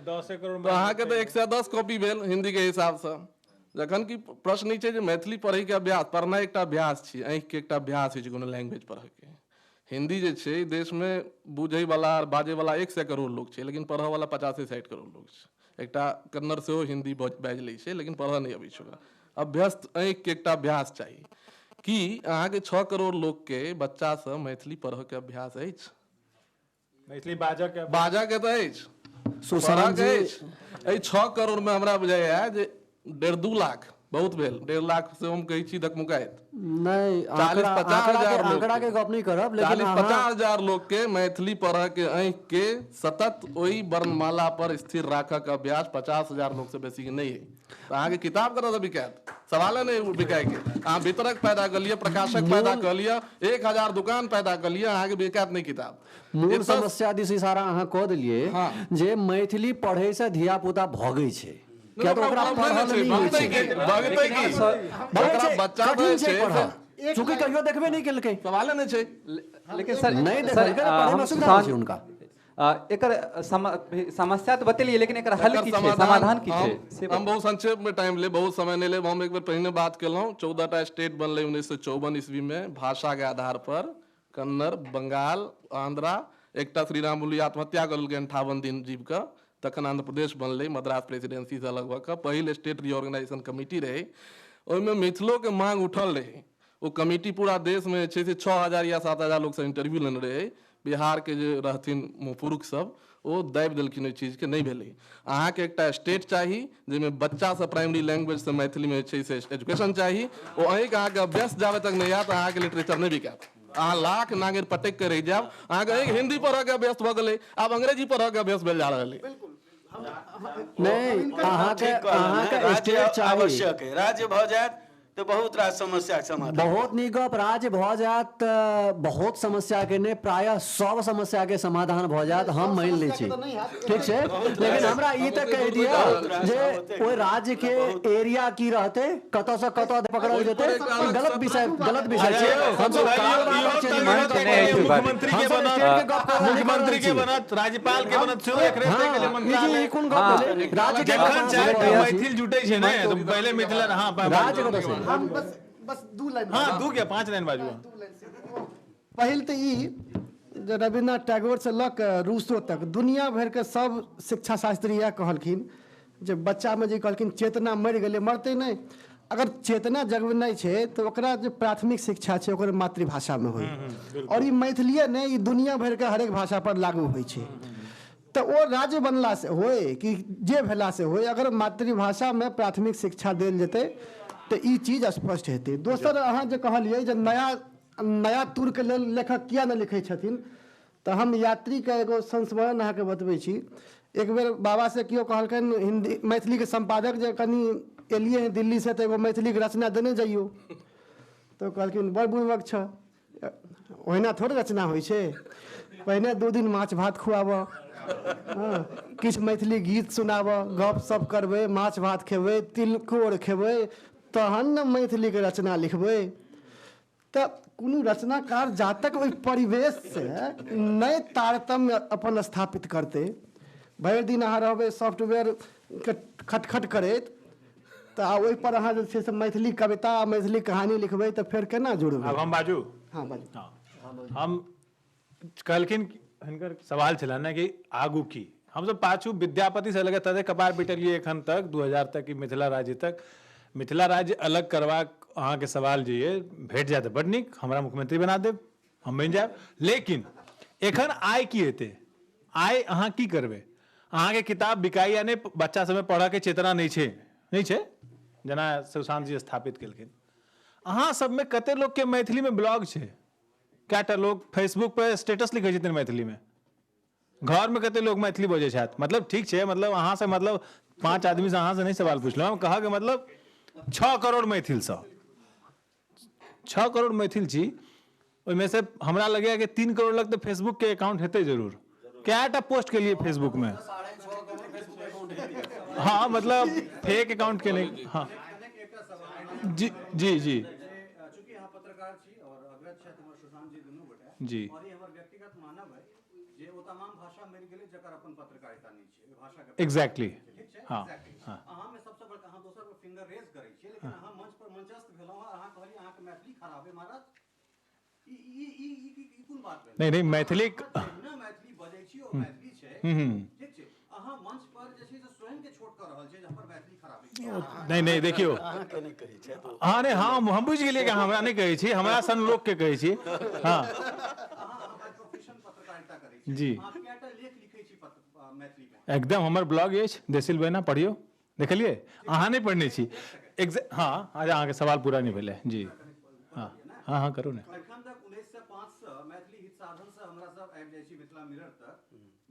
10 करोड़ तो अहाँके तऽ 110 कॉपी भेल हिंदी के हिसाब से। जखन कि प्रश्न ई छै जे मैथिली पढ़ै के अभ्यास, पढ़नाइ एकटा अभ्यास छै, आँखि के एकटा अभ्यास होइ छै कोनो लैंग्वेज पढ़ै के। हिंदी जे छै देश में बुझै वाला बाजै वाला 100 करोड़ लोग छै, लेकिन पढ़ऽ वाला 50-60 करोड़ लोग छै। एकटा कन्नड़ सेहो हिंदी बाजि लै छै, लेकिन पढ़ऽ नहीं अबै छै ओकरा। अभ्यस्त आँखि के एकटा अभ्यास चाही कि अहाँके 6 करोड़ लोग के बच्चा से मैथिली पढ़ऽ के अभ्यास अछि, मैथिली बाजऽ के तऽ अछि, सुशांत जी 6 करोड़ में हमरा बुझाइया जे 1.5-2 लाख बहुत भेल, 1.5 लाख से हम कहै छी धकमुकाइत। नहीं, 40-50 हजार आंकड़ा के गप नहीं करब, लेकिन 40-50 हजार लोग के मैथिली पढ़ऽ के आँखि के सतत वही वर्णमाला पर स्थिर राखऽ के अभ्यास 50 हजार लोग से बेसी के नहीं है। तो अहाँके किताब कतऽ से बिकायत? सवाल नहीं बिकाय के। अहाँ वितरक पैदा कर लिया, प्रकाशक पैदा कर लिया, 1000 दुकान पैदा कर लिया, अहाँके बिकायत नहीं किताब। मूल समस्या दिस इशारा अहाँ कऽ देलियै जे मैथिली पढ़ै से धिया पुता भगै छै, क्या तो ओकरा पढ़ल नहीं होइ छै, भगतै की ओकरा बच्चा कठिन छै छै पढ़ऽ, चूंकि कहियो देखबे नहीं केलकै, सवाल नहीं छै। लेकिन सर नहीं देखलकै तऽ पढ़ै में असुविधा छै हुनका। एकर समस्या तो बतेलिए, लेकिन एकर हल की छै, समाधान की छै? हम बहुत संक्षेप में टाइम ले, बहुत समय नहीं ले। हम एक बेर पहिने बात केलहुँ, 14टा स्टेट बनलै 1954 ईस्वी में भाषा के आधार पर, कन्नड़, बंगाल, आंध्रा, एकटा श्री राम बोली आत्महत्या कर लेलकै 58 दिन जीव के, तखन आंध्र प्रदेश बनलै मद्रास प्रेसिडेंसी से लगभग के। पहिल स्टेट रीऑर्गेनाइजेशन कमिटी रहे, ओहिमे मिथिलो के मांग उठल रहे। वो कमिटी पूरा देश में छै से 6000 या 7000 लोग से इंटरव्यू लेने रहे। बिहार के जे रहथिन पुरुष सब वो दाबि देलखिन ओहि चीज के, नहीं भेलै। अहाँके एकटा स्टेट चाही जाहिमे बच्चा से प्राइमरी लैंग्वेज से मैथिली में छै से एजुकेशन चाही। ओ अहाँके अभ्यस्त जाबे तक नहीं आयत अहाँके लिटरेचर नहीं बिकायत। अहाँ लाख नागेर पटक के रह जायब, अहाँके हिंदी पढ़ऽ के अभ्यस्त भऽ गेलै, आब अंग्रेजी पढ़ऽ के अभ्यस्त भेल जा रहल है। नहीं, अहाँके स्टेट चाही, आवश्यक है। राज्य भऽ जायत तो बहुत रास समस्या के समाधान। बहुत नीक गप, राज्य भऽ जायत बहुत समस्या के नहीं, प्रायः सब समस्या के समाधान भऽ जायत, हम मान लै छी, ठीक छै। लेकिन हमरा ई तक कहि दिअ जे ओहि राज्य के एरिया की रहते, कतऽ से कतऽ पकड़ल जेतै, गलत विषय छै। हमसब मुख्यमंत्री के बनत, राज्यपाल के बनत, सेहो एक रेते के लिए मंत्रालय। ई कोन गप भेलै? राज्य के जखन चाहे मैथिल जुटै छै ने, तो पहले मिथिला राज्य कतऽ से? हम बस 2 लाइन, हाँ 2 क्या 5 लाइन बाजू। पहिल तऽ ई जे रविन्द्रनाथ टैगोर से लऽ कऽ रूसो तक दुनिया भर के सब शिक्षा शास्त्री इएह कहलखिन जे बच्चा में जे कहलखिन चेतना मरि गेलै, मरतै नहीं। अगर चेतना जगबनाइ छै तो ओकरा जे प्राथमिक शिक्षा छै ओकर मातृभाषा में होय, और ई मैथिलीये नहीं, ई दुनिया भर के हरेक भाषा पर लागू होइ छै। तो वो राज्य बनला से होए कि जे भेला से होए, अगर मातृभाषा में प्राथमिक शिक्षा देल जेतै तो ई चीज स्पष्ट हेतै। दोसर अहाँ जे कहलिए जे नया तुर के लेल लेखक किया न लिखै छथिन, तो हम यात्री के एगो संस्मरण अहाँके बतबै छी। एक बेर बाबा से केओ कहलकनि हिंदी मैथिली के संपादक जे कनी एलिए हैं दिल्ली से, तो एगो मैथिली के रचना देने जाइयो। तो कहलखिन बड़ बुड़बक छ, ओहिना थोड़े रचना होइ छै, पहिने 2 दिन माछ भात खुआबऽ, किछु मैथिली गीत सुनाबऽ, गप सप करबै, माछ भात खेबै, तिलकोर खेबै, तहन न मैथिली के रचना लिखबै। तो कोनो रचनाकार जातक ओहि परिवेश से नहि तारतम्य अपन स्थापित करते, भरि दिन अहाँ रहबै सॉफ्टवेयर के खटखट करैत, तो ओहि पर अहाँ जे छै से मैथिली कविता मैथिली कहानी लिखबै तो फेर केना जुड़बै? अब हम बाजू? हाँ बाजू। हम कहलखिन हिनकर सवाल छला ना कि आगू की हम सब पाछू विद्यापति से लगे तदे कपार पिटलिए एखन तक 2000 तक कि मिथिला राज्य तक। मिथिला राज्य अलग करवा अहाँ के सवाल जे ये भेट जाए बड़ नीक, हमरा मुख्यमंत्री बना देब, हम बनि जाएब। लेकिन एखन आय की हेतै? आय अहाँ की करबै? अहाँ के किताब बिकाई या नहीं, बच्चा सब में पढ़ऽ के चेतना नहीं छै, जेना सुशांत जी स्थापित केलखिन। अहाँ सब में कते लोग के मैथिली में ब्लॉग छै, कएटा लोग फेसबुक पे स्टेटस लिखै छथिन मैथिली में, घर में कते लोग मैथिली बजै छथि। मतलब ठीक छै, मतलब अहाँ से मतलब 5 आदमी से अहाँ से नहीं सवाल पूछलहुँ, हम कहा कि मतलब 6 करोड़ मैथिल सँ 6 करोड़ मैथिल छी, ओहिमे से हमरा लगैया कि 3 करोड़ लग तो फेसबुक के अकाउंट हेतै जरूर। कएटा पोस्ट के लिए फेसबुक में? हाँ मतलब फेक अकाउंट के नहीं। हाँ जी जी जी चूंकि यहाँ पत्रकार छी और अग्रज छथि हमर सुशांत जी दुनू गोटे जी, और ये हमर व्यक्तिगत मानब है जे ओ तमाम भाषा मिल गेलै जकर अपन पत्रकारिता नहीं छै, भाषा के एग्जैक्टली। ठीक छै। हाँ हाँ अहाँ में सबसे बड़का अहाँ दोसर पर फिंगर रेज करै छियै, लेकिन अहाँ मंच पर मंचस्थ भेलहुँ हँ, अहाँ कहलियै अहाँ के मैथिली खराब है महाराज, ई कोन बात भेल? नहीं मैथिली ना मैथिली बजै छी और मैथिली छै, ठीक छै। अहाँ मंच पर जे छै से स्वयं के छोट कर रहल छै जे हमर मैथिली खराब है। नहीं देखियो, हाँ नहीं हम बुझ गेलियै कि हमरा नहीं कहै छी, हमरा सन लोग के कहै छी। हाँ जी एकदम हमर ब्लॉग अछि देसिल बहना, पढ़ियो, देखलिए अहाँ नहीं पढ़ने छी। हाँ आज अहाँ के सवाल पूरा नहीं भेलै जी। हाँ हाँ हाँ करू ने। एखन तक 1905 से मैथिली हित साधन से हमरा सब आबि जाइ छी मिथिला मिरर तक,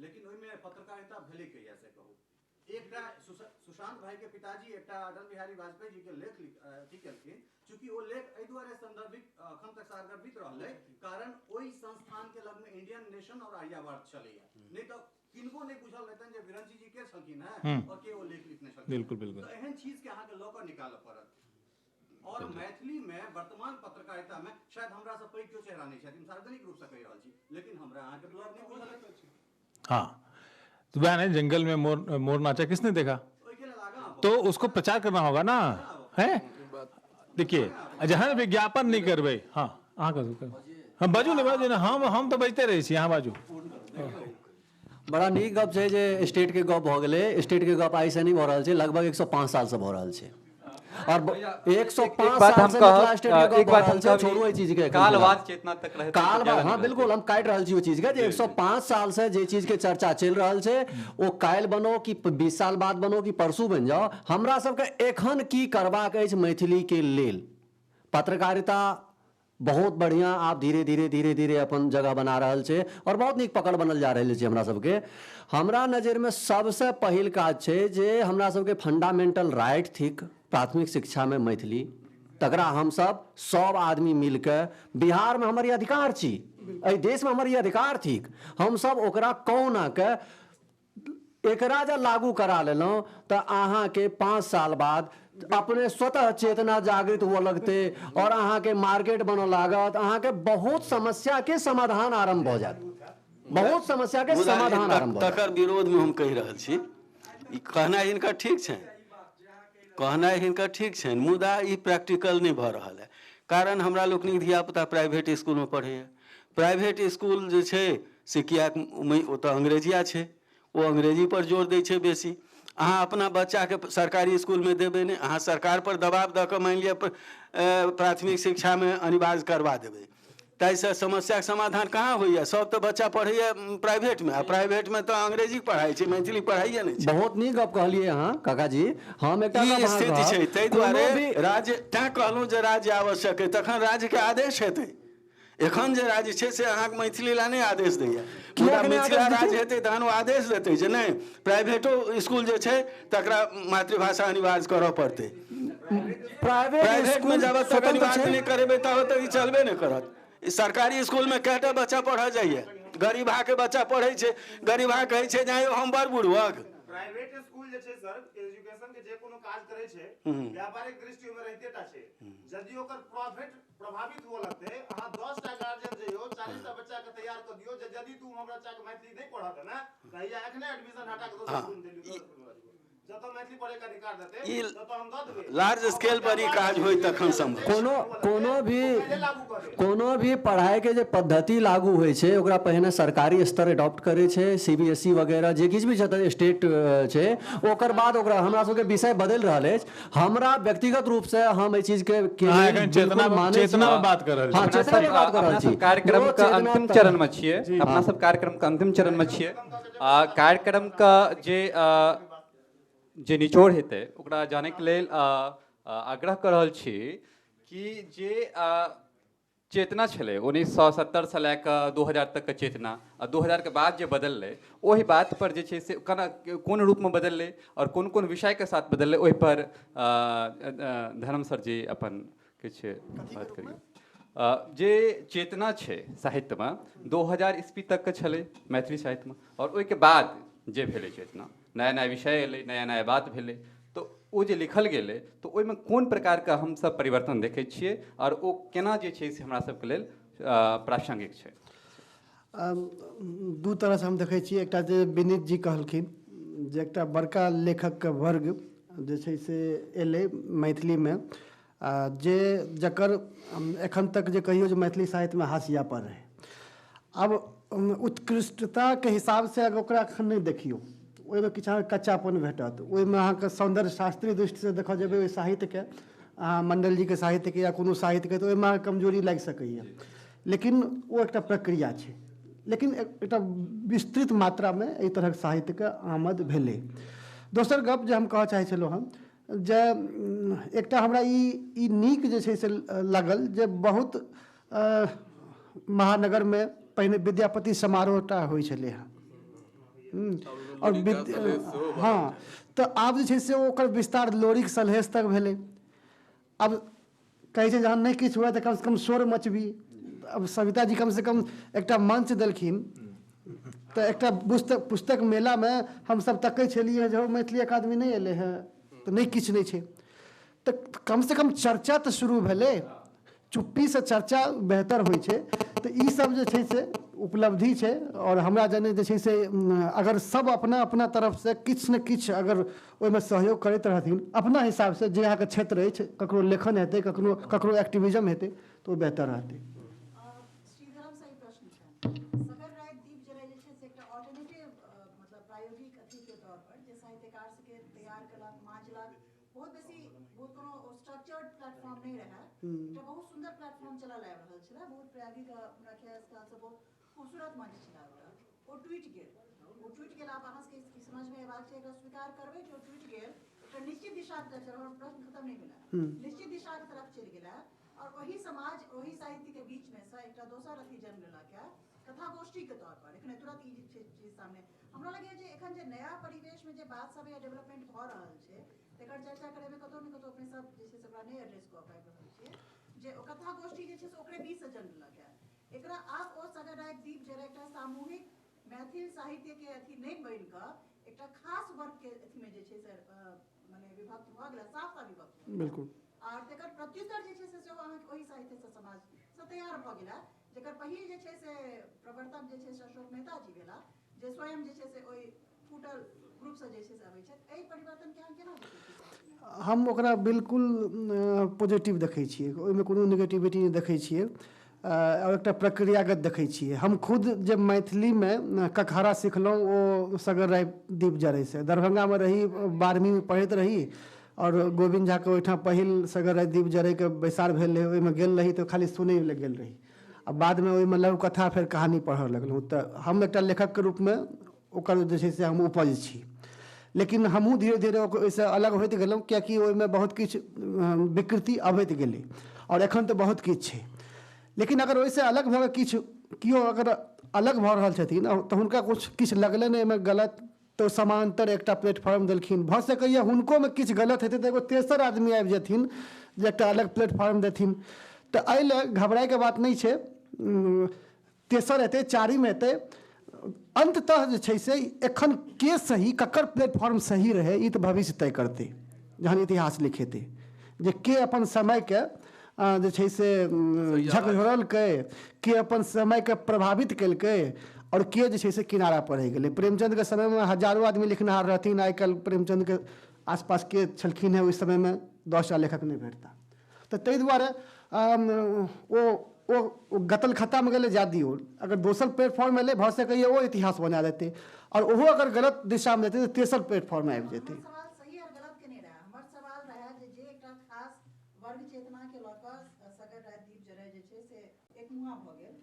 लेकिन ओहि में पत्रकारिता भेलै कहिया से कहू? एकटा सुशांत भाई के पिताजी एकटा अटल बिहारी वाजपेयी जी के लेख अथी केलखिन, चूंकि वो लेख एहि दुआरे संदर्भित अखन तक सारगर्भित रहलै कारण ओहि संस्थान के लग में इंडियन नेशन और आर्यावर्त चलैया, नहीं तो किनको नहीं बुझल रहतनि जे विरंची जी के छलखिन हैं और के वो लेख लिखने छलखिन। बिल्कुल बिल्कुल। तो एहन चीज के अहाँ के लऽ कऽ निकालऽ पड़त। और मैथिली में वर्तमान पत्रकारिता में शायद हमरा से पैघ केओ चेहरा नहीं छथि, सार्वजनिक रूप से कहि रहल छी, लेकिन हमरा अहाँ के ब्लॉग नहीं बुझल अछि। हाँ तो बहन है जंगल में मोर नाचा किसने देखा, तो उसको प्रचार करना होगा ना, है? देखिए जहन विज्ञापन नहीं करबै, हाँ अहाँ करू, हम बाजू नहीं बाजू ना, हम तो बजते रहे छी, यहाँ बाजू। बड़ा नीक गप छै जे स्टेट के गप भऽ गेलै। स्टेट के गप आइ से नहीं भऽ रहल छै, लगभग 105 साल से भऽ रहल छै। और 105 साल से मिथिला स्टेट के गप भऽ रहल छै, छोड़ू एहि चीज के, कालवाद चेतना तक रहै, कालवाद, हाँ बिल्कुल हम काटि रहल छी ओ चीज के जे 105 साल से जे चीज के चर्चा चलि रहल छै ओ काल्हि बनो कि 20 साल बाद बनो कि परसू बनि जाओ, हमरा सबके एखन की करबाक अछि मैथिली के लेल। पत्रकारिता बहुत बढ़िया आप धीरे धीरे अपन जगह बना रहल छै और बहुत नीक पकड़ बनल जा रहल छै हमरा सबके। हमरा नजर में सबसे पहिल काज छै जे हमरा सबके फंडामेंटल राइट थिक प्राथमिक शिक्षा में मैथिली, तकरा हम सब आदमी मिलकर, बिहार में हमर अधिकार छी, एहि देश में हमर अधिकार थिक, हम सब ओकरा कौना के एकरा जब लागू करा लेलहुँ तो अहाँ के 5 साल बाद अपने स्वतः चेतना जागृत हुआ लगते और अहाँ के मार्केट बनने लागत, अहाँ के बहुत समस्या के समाधान आरंभ हो जात, बहुत समस्या के समाधान आरंभ। तकर विरोध में हम कहि रहल छी, ई कहना हिनका ठीक छै, कहना हिनका ठीक छै, मुदा ई प्रैक्टिकल नहीं भऽ रहल है। कारण हमरा लोकनिक धियापुता प्राइवेट स्कूल में पढ़ैया, प्राइवेट स्कूल जे छै से किएक ओतऽ अंग्रेजिया छै, वो अंग्रेजी पर जोर दै छै बेसी। अहाँ अपना बच्चा के सरकारी स्कूल में देबै नहीं, अहाँ सरकार पर दबाव दऽ कऽ मानि लिअ प्राथमिक शिक्षा में अनिवार्य करवा देबै, ताहिसँ समस्याके समाधान कहाँ होइए? सब तऽ बच्चा पढ़ैए प्राइवेटमे, आ प्राइवेटमे तऽ अंग्रेजी पढ़ाइ छै, मैथिली पढ़ाइए नहि छै। बहुत नीक गप कहलिए अहाँ काका जी। हम एकटा गप ई अहाँ स्थिति कहब, छै। ताहि दुआरे कोनो भी राज्य, तैँ कहलहुँ जे राज्य आवश्यक अइ, तखन राज्यके आदेश हेतै। एखन जे राज्य छै से अहाँके मैथिली लए नहि आदेश दैए। मुदा एखन मिथिला आदेश राज्य हेतै तहन ओ आदेश देतै जे नहीं, प्राइवेटो स्कूल जे छै तकरा मातृभाषा अनिवार्य करऽ पड़तै। प्राइवेटमे जब तक अनिवार्य नहीं करेबै तब तक ई चलबे नहीं करत। ई सरकारी स्कूलमे कएटा बच्चा पढ़ऽ जाइए? गरीबाके बच्चा पढ़ै छै, गरीबा कहै छै जे हम बड़ बुढ़बक। प्राइवेट स्कूल जे छै सर, एजुकेशन के जे कोनो काज करे छै व्यापारिक दृष्टि में रहिते टा छै। यदि ओकर प्रॉफिट प्रभावित हुआ लगते, अहाँ 10 टा गार्जियन जइयो, 40 टा बच्चा के तैयार कर दियो, यदि तू हमर बच्चा के मैथिली नहीं पढ़त ना, कहिया एखने एडमिशन हटा के दोसर स्कूल में देलियो। जब मैथिली पढ़े का अधिकार देते तब हम दऽ देबै। लार्ज स्केल पर ई काज होई तखन संभव। कोनो भी पढ़ाई के जे पद्धति लागू होइ छै ओकरा पहिने सरकारी स्तर अडॉप्ट करे छै, CBSE वगैरह जे किछु भी जतऽ स्टेट छै, ओकर बाद ओकरा हमरा सबके विषय बदलि रहल अछि। हमरा व्यक्तिगत रूप से हम एहि चीज के चेतना बात कर रहल छी। हाँ, चेतना के बात कर रहल छी। कार्यक्रम का अंतिम चरण में छियै, अपना सब कार्यक्रम का अंतिम चरण में छियै। कार्यक्रम का जे निचोड़ हेतै ओकरा जाने के लेल आग्रह कर रहल छी कि जे चेतना छलै 1970 से लए कऽ 2000 तक के चेतना, आ 2000 के बाद जे बदललै ओहि बात पर जे छै से केना कोन रूपमे बदललै और कोन कोन विषय के साथ बदललै, ओहि पर धर्म सर जी अपन किछु बात करिए। जे चेतना छै साहित्यमे 2000 ईस्वी तक के छलै मैथिली साहित्यमे, और ओहिके बाद जे भेलै चेतना, नया नया विषय एलै, नया नया बात भेलै, तो ओ जे लिखल गेलै तो ओहिमे कोन प्रकारके हमसब परिवर्तन देखै छियै और ओ केना जे छै से हमरा सबके लेल प्रासंगिक छै? दू तरहसँ हम देखै छियै। एकटा जे विनीत जी कहलखिन जे एकटा बड़का लेखकके वर्ग जे छै से एलै मैथिलीमे, जे जकर एखन तक जे कहियो जे मैथिली साहित्यमे हाशिया पर रहै। अब उत्कृष्टताके हिसाबसँ अगर ओकरा एखन नहि देखियौ, ओहिमे किछु अहाँके कच्चापन भेटत। ओहिमे अहाँके सौन्दर्य शास्त्रीय दृष्टिसँ देखऽ जेबै ओहि साहित्यके, अहाँ मंडल जीके साहित्यके या कोनो साहित्यके, तऽ ओहिमे कमजोरी लागि सकैए। लेकिन ओ एकटा प्रक्रिया छै। लेकिन एकटा विस्तृत मात्रामे एहि तरहक साहित्यके आमद भेलै। दोसर गप जे हम कहऽ चाहै छलहुँ हँ, जे एकटा हमरा ई नीक जे छै से लागल जे बहुत महानगरमे पहिने विद्यापति समारोहटा होइ छलै हँ, और हाँ, तऽ आब जे छै से ओकर विस्तार लोरिक सलहेश तक भेलै। अब कहै छै जहन नहि किछु हुए तऽ कमसँ कम शोर मचबी। अब सविता जी कमसँ कम एकटा मंच देलखिन, तऽ एकटा पुस्तक मेलामे हमसब तकै छलियै जे मैथिली अकादमी नहीं एलै हैं, तऽ नहीं किछु नहीं छै, तऽ कमसँ कम चर्चा तऽ शुरू भेलै। चुप्पीसँ चर्चा बेहतर होइ छै। तऽ ई सब जे छै से उपलब्धि छै। और हमरा जने जे छै से अगर सब अपना अपना तरफसँ किछु ने किछु अगर ओहिमे सहयोग करैत रहथिन अपना हिसाबसँ, जे अहाँके क्षेत्र अछि, ककरो लेखन हेतै, ककरो एक्टिविज्म हेतै, तऽ ओ बेहतर रहतै। श्रीधरम सही प्रश्न छै। सगर राय दीप जरै जे छै से एकटा ऑल्टरनेटिव मतलब प्रायोगिक अथी के तौर पर जे साहित्यकार सबके तैयार केलक, मांचलक, बहुत बेसी बहुत कोनो स्ट्रक्चर्ड प्लेटफॉर्म नहीं रहा। एकटा बहुत सुंदर प्लेटफॉर्म चला लाइब रहल छला, बहुत प्रायोगिक रखे से बहुत खूबसूरत मंच छला। ओ ट्वीट गेल, आब अहाँ सबके ई समझ में एबाक छै, एकरा स्वीकार करबै जे ओ ट्वीट गेल एकटा निश्चित दिशा के तरफ, और प्रश्न खत्म नहीं भेला, निश्चित दिशा के तरफ चलि गेला। और वही समाज वही साहित्य के बीच में से एकटा दोसर अथी जन्म लेलक है, कथागोष्ठी के तौर पर। एखन तुरंत ई चीज सामने हमरा लगे जे एखन जे नया परिवेश में जे बात सब या डेवलपमेंट भ रहल छै, तेकर चर्चा करे में कतौ न कतौ अपने सब जे छै से ओकरा नहीं एड्रेस कऽ पाबि रहल छियै, जे कथागोष्ठी जे छै से ओकरे बीच से जन्म लेलक है। एकरा आब ओ सगर राय दीप जरा एकटा सामूहिक मैथिल साहित्य के अथी नहीं बनि कऽ एकटा खास वर्ग के अथी में जे छै से माने विभक्त भऽ गेला, साफ विभक्त। बिल्कुल। और तेकर प्रत्युत्तर जे छै से सेहो अहाँके ओहि साहित्य से समाज से तैयार भऽ गेला, जेकर पहिल जे छै से प्रवर्तक जे छै से अशोक मेहता जी भेला, जे स्वयं जे छै से ओहि फूटल ग्रुप से जे छै से अबै छथि। एहि परिवर्तन के अहाँ केना देखै छियै? हम ओकरा बिल्कुल पॉजिटिव देखै छियै, ओहिमे कोनो नेगेटिविटी नहीं देखै छियै। और एकटा प्रक्रियागत देखै छियै। हम खुद जब मैथिलीमे ककहरा सिखलहुँ ओ सगर राय दीप जरैसँ, दरभंगामे रही, 12वीं में पढ़ैत रही, और गोविंद झाके ओहिठाम पहिल सगर राय दीप जरैके बैसार भेल रहै, ओहिमे गेल रही तऽ खाली सुनै लए गेल रही। आ बादमे ओहिमे लघुकथा फेर कहानी पढ़ऽ लगलहुँ। तऽ हम एकटा लेखकके रूपमे ओकर जे छै से हम उपज छी, लेकिन हमहूँ धीरे धीरे ओहिसँ अलग होइत गेलहुँ, कियाकि ओहिमे बहुत किछु विकृति अबैत गेलै, आओर एखन तऽ बहुत किछु छै। लेकिन अगर ओहिसँ अलग भऽ कऽ केओ अगर अलग भऽ रहल छथिन तऽ हुनका किछु लगलनि एहिमे गलत, तऽ समानांतर एकटा प्लेटफॉर्म देलखिन। भऽ सकैए हुनकोमे किछु गलत हेतै तऽ एगो तेसर आदमी आबि जेथिन जे एकटा अलग प्लेटफॉर्म देथिन। तऽ एहि लेल घबराइके बात नहि छै, तेसर हेतै, चारिम हेतै। अंततः जे छै से एखन के सही, ककर प्लेटफॉर्म सही रहै, ई तऽ भविष्य तय करतै जहन इतिहास लिखेतै, जे के अपन समयके जे छै से झकझोरलकै, के अपन समयके प्रभावित केलकै, और के जे छै से किनारा पर रहि गेलै। प्रेमचंदके समयमे हजारों आदमी लिखनिहार रहथिन, आइ काल्हि प्रेमचंदके आसपास के छलखिन हेँ ओहि समयमे 10टा लेखक नहि भेटता। तऽ ताहि दुआरे ओ गतल खत्म गेलै जा दियौ। अगर दोसर प्लेटफॉर्म एलै भऽ सकैए ओ इतिहास बना देतै, और ओहो अगर गलत दिशामे जेतै तऽ तेसर प्लेटफॉर्म आबि जेतै। सवाल सही और गलत के नहीं रहा। हमर सवाल रहा जे एकटा खास वर्ग चेतना के लऽ कऽ सगर राजदीप जरय जे छै से एक मुहा भऽ गेल।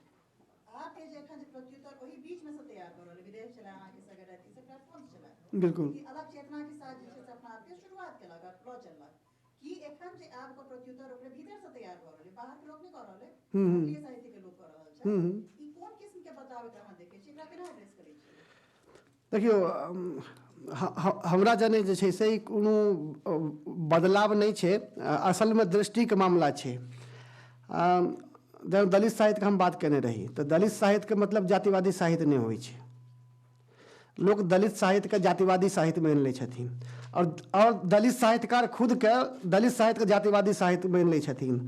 आपके जे एखन जे प्रत्युत्तर ओही बीच में से तैयार भऽ रहल है, विदेश चला अहाँके सगर राजदीप से प्लेटफॉर्म चला बिल्कुल कि अलग चेतना के साथ जे छै से अपना आपके शुरुआत केलक और फ्लो चललक कि एखन जे आपके प्रत्युत्तर ओकरे भीतर से तैयार भऽ रहल है, बाहर के लोग नहीं कह रहल है, भारतीय साहित्य के लोग कह रहल छै। ई कोन किस्म के बदलाव अहाँ देखै छी, एकरा केना एड्रेस करै छी? देखियौ, हमरा जने जे छै से कोनो बदलाव नहीं छै, असलमे दृष्टिके मामला छै। जब दलित साहित्यके हम बात केने रही तऽ दलित साहित्यके मतलब जातिवादी साहित्य नहीं होइ छै। लोग दलित साहित्यके जातिवादी साहित्य मानि लै छथिन, और दलित साहित्यकार खुद के दलित साहित्यके जातिवादी साहित्य मानि लै छथिन।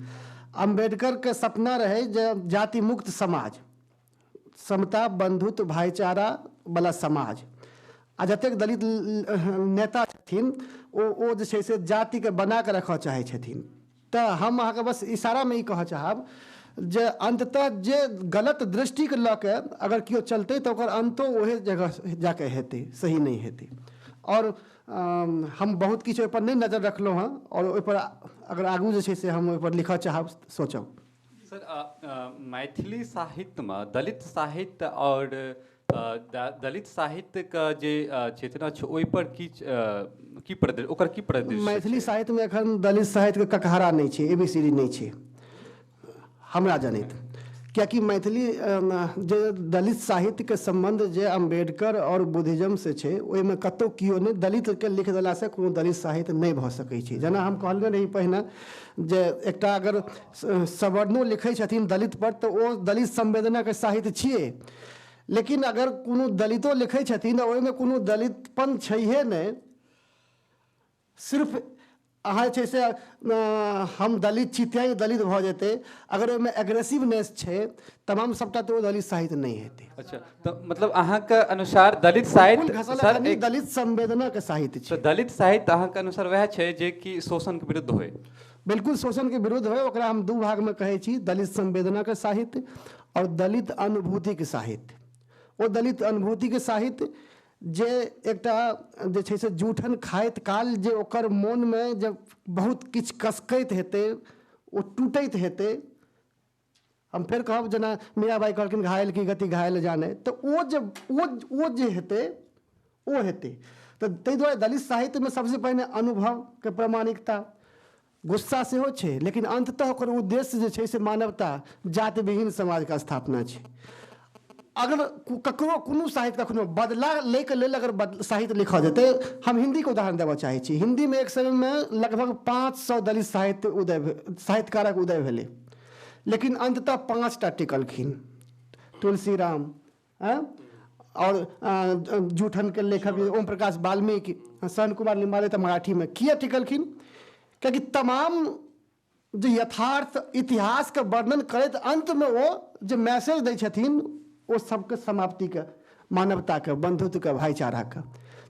अम्बेडकरके सपना रहै जे जाति मुक्त समाज, समता, बंधुत्व, भाईचारा वाला समाज, आ जतेक दलित नेता छथिन ओ जे छै से जातिके बना कऽ रखऽ चाहै छथिन। तऽ हम अहाँके बस इशारामे ई कहऽ चाहब जे अंततः जे गलत दृष्टिके लऽ के अगर केओ चलतै तऽ ओकर अंतो ओहे जगह जाके हेतै, सही नहीं हेतै। और हम बहुत किछु ओहिपर नहीं नजर रखलहुँ हँ, और ओहिपर अगर आगू जे छै से हम ओहिपर लिखऽ चाहब, सोचब। सर, मैथिली साहित्यमे दलित साहित्य और दलित साहित्यके जे चेतना छै ओहि पर ओकर की परिदृश्य छै? मैथिली साहित्यमे एखन दलित साहित्यके ककहरा नहीं छै, ABCD नहीं छै हमरा जनैत। कियाकि मैथिली जे दलित साहित्यके संबंध जे अम्बेडकर और बुद्धिज्म से छै, ओहिमे कतहु केओ नहीं दलितके लिख देलासँ कोनो दलित साहित्य नहीं भऽ सकै छै। जेना हम कहने रही पहिने जे एकटा अगर सवर्णो लिखै छथिन दलित पर तऽ ओ दलित संवेदनाके साहित्य छियै, लेकिन अगर कोनो दलितो लिखै छथिन तऽ ओहिमे कोनो दलितपन छैहे नहीं, सिर्फ अहाँ छै से हम दलित छी तेँ दलित भऽ जेतै। अगर ओहिमे एग्रेसिवनेस छै तमाम सबटा तऽ ओ दलित साहित्य नहीं हेतै। अच्छा, तो मतलब अहाँके अनुसार दलित साहित्य सर एक दलित संवेदनाके साहित्य छै। तो दलित साहित्य अहाँके अनुसार वएह छै जे कि शोषणके विरुद्ध होय? बिल्कुल शोषणके विरुद्ध होय। ओकरा हम दू भागमे कहै छी, दलित संवेदनाके साहित्य और दलित अनुभूतिके साहित्य। ओ दलित अनुभूतिके साहित्य जे एकटा जे छै से जूठन खाइत काल जे ओकर मोनमे जब बहुत किछु कसकैत हेतै, ओ टूटैत हेतै। हम फेर कहब जेना मीराबाई कहलखिन घायल की गति घायल जाने, तऽ ओ जे हेतै ओ हेतै। तऽ ताहि दुआरे दलित साहित्यमे सबसे पहिने अनुभवके प्रामाणिकता, गुस्सा सेहो छै, लेकिन अंततः ओकर उद्देश्य जे छै से मानवता, जाति विहीन समाजके स्थापना छै। अगर ककरो कोनो साहित्य कखनो बदला लैके लेल अगर साहित्य लिखऽ जेतै, हम हिंदीके उदाहरण देबऽ चाहै छी। हिंदीमे एक समयमे लगभग 500 दलित साहित्यकारक उदय भेलै, लेकिन अंततः 5टा टिकलखिन। तुलसीराम और जूठनके लेखक ओम प्रकाश वाल्मीकि, सन कुमार लिम्बाले तऽ मराठीमे। किया टिकलखिन? कियाकि तमाम जे यथार्थ इतिहासके वर्णन करैत अंतमे ओ जे मैसेज दै छथिन ओ सबके समाप्तिके, मानवताके, बंधुत्वके, भाईचाराके।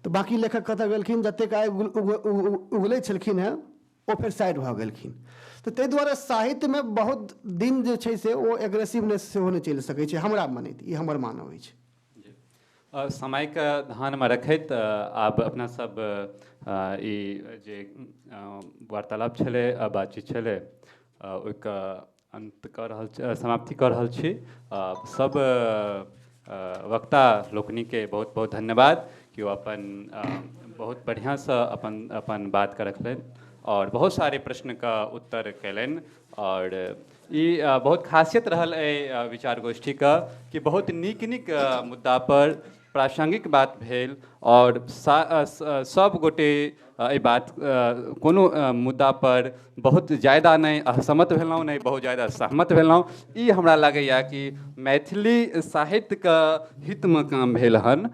तऽ बाकी लेखक कतऽ गेलखिन? जतेक आइ उगलै छलखिन हेँ ओ फेर साइड भऽ गेलखिन। तऽ ताहि दुआरे साहित्यमे बहुत दिन जे छै से ओ एग्रेसिवनेस सेहो नहि चलि सकै छै, हमरा मनैत ई हमर मानब अछि। समयके ध्यानमे रखैत आब अपना सब ई जे वार्तालाप छलै, बातचीत छलै, ओहिके अंत कऽ रहल समाप्ति कऽ रहल छी। सब वक्ता लोकनि के बहुत बहुत धन्यवाद कि वो अपन बहुत बढ़िआँसँ अपन बात के रखलनि और बहुत सारे प्रश्न का उत्तर कयलनि। और ई बहुत खासियत रहल एहि विचार गोष्ठी का कि बहुत नीक नीक मुद्दा पर प्रासंगिक बात भेल और सब गोटे एहि बात कोनो मुद्दा पर बहुत ज़्यादा नहीं असहमत भेलहुँ नहीं बहुत ज़्यादा सहमत भेलहुँ। ई हमरा लगैया कि मैथिली साहित्य का हित में काम भेल हन।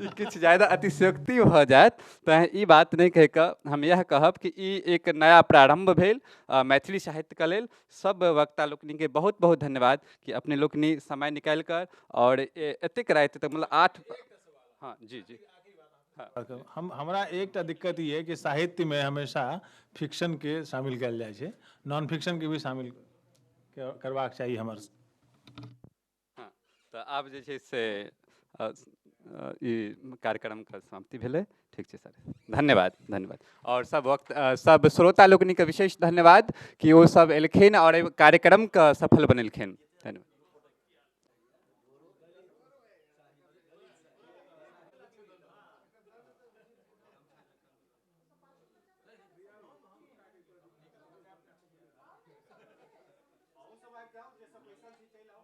किछु ज़्यादा अतिशयोक्ति भऽ जायत तऽ ई बात नहीं कहि कऽ हम यह कहब कि ई एक नया प्रारंभ भेल मैथिली साहित्य का लेल। सब वक्ता लोकनि के बहुत बहुत धन्यवाद कि अपने लोकनि समय निकालि कर और एतेक राति तक मतलब 8। हाँ जी जी हमरा एकटा दिक्कत ये है कि साहित्य में हमेशा फिक्शन के शामिल कयल जाइ छै, नॉन फिक्शन के भी शामिल करबाक चाहिए हमर। हाँ तऽ आब जे छै से ई कार्यक्रम का समाप्ति भेलै। ठीक छै सर, धन्यवाद धन्यवाद। और सब श्रोता लोकनि के विशेष धन्यवाद कि वो सब एलखिन और एहि कार्यक्रम का सफल बनेलखिन। धन्यवाद। क्या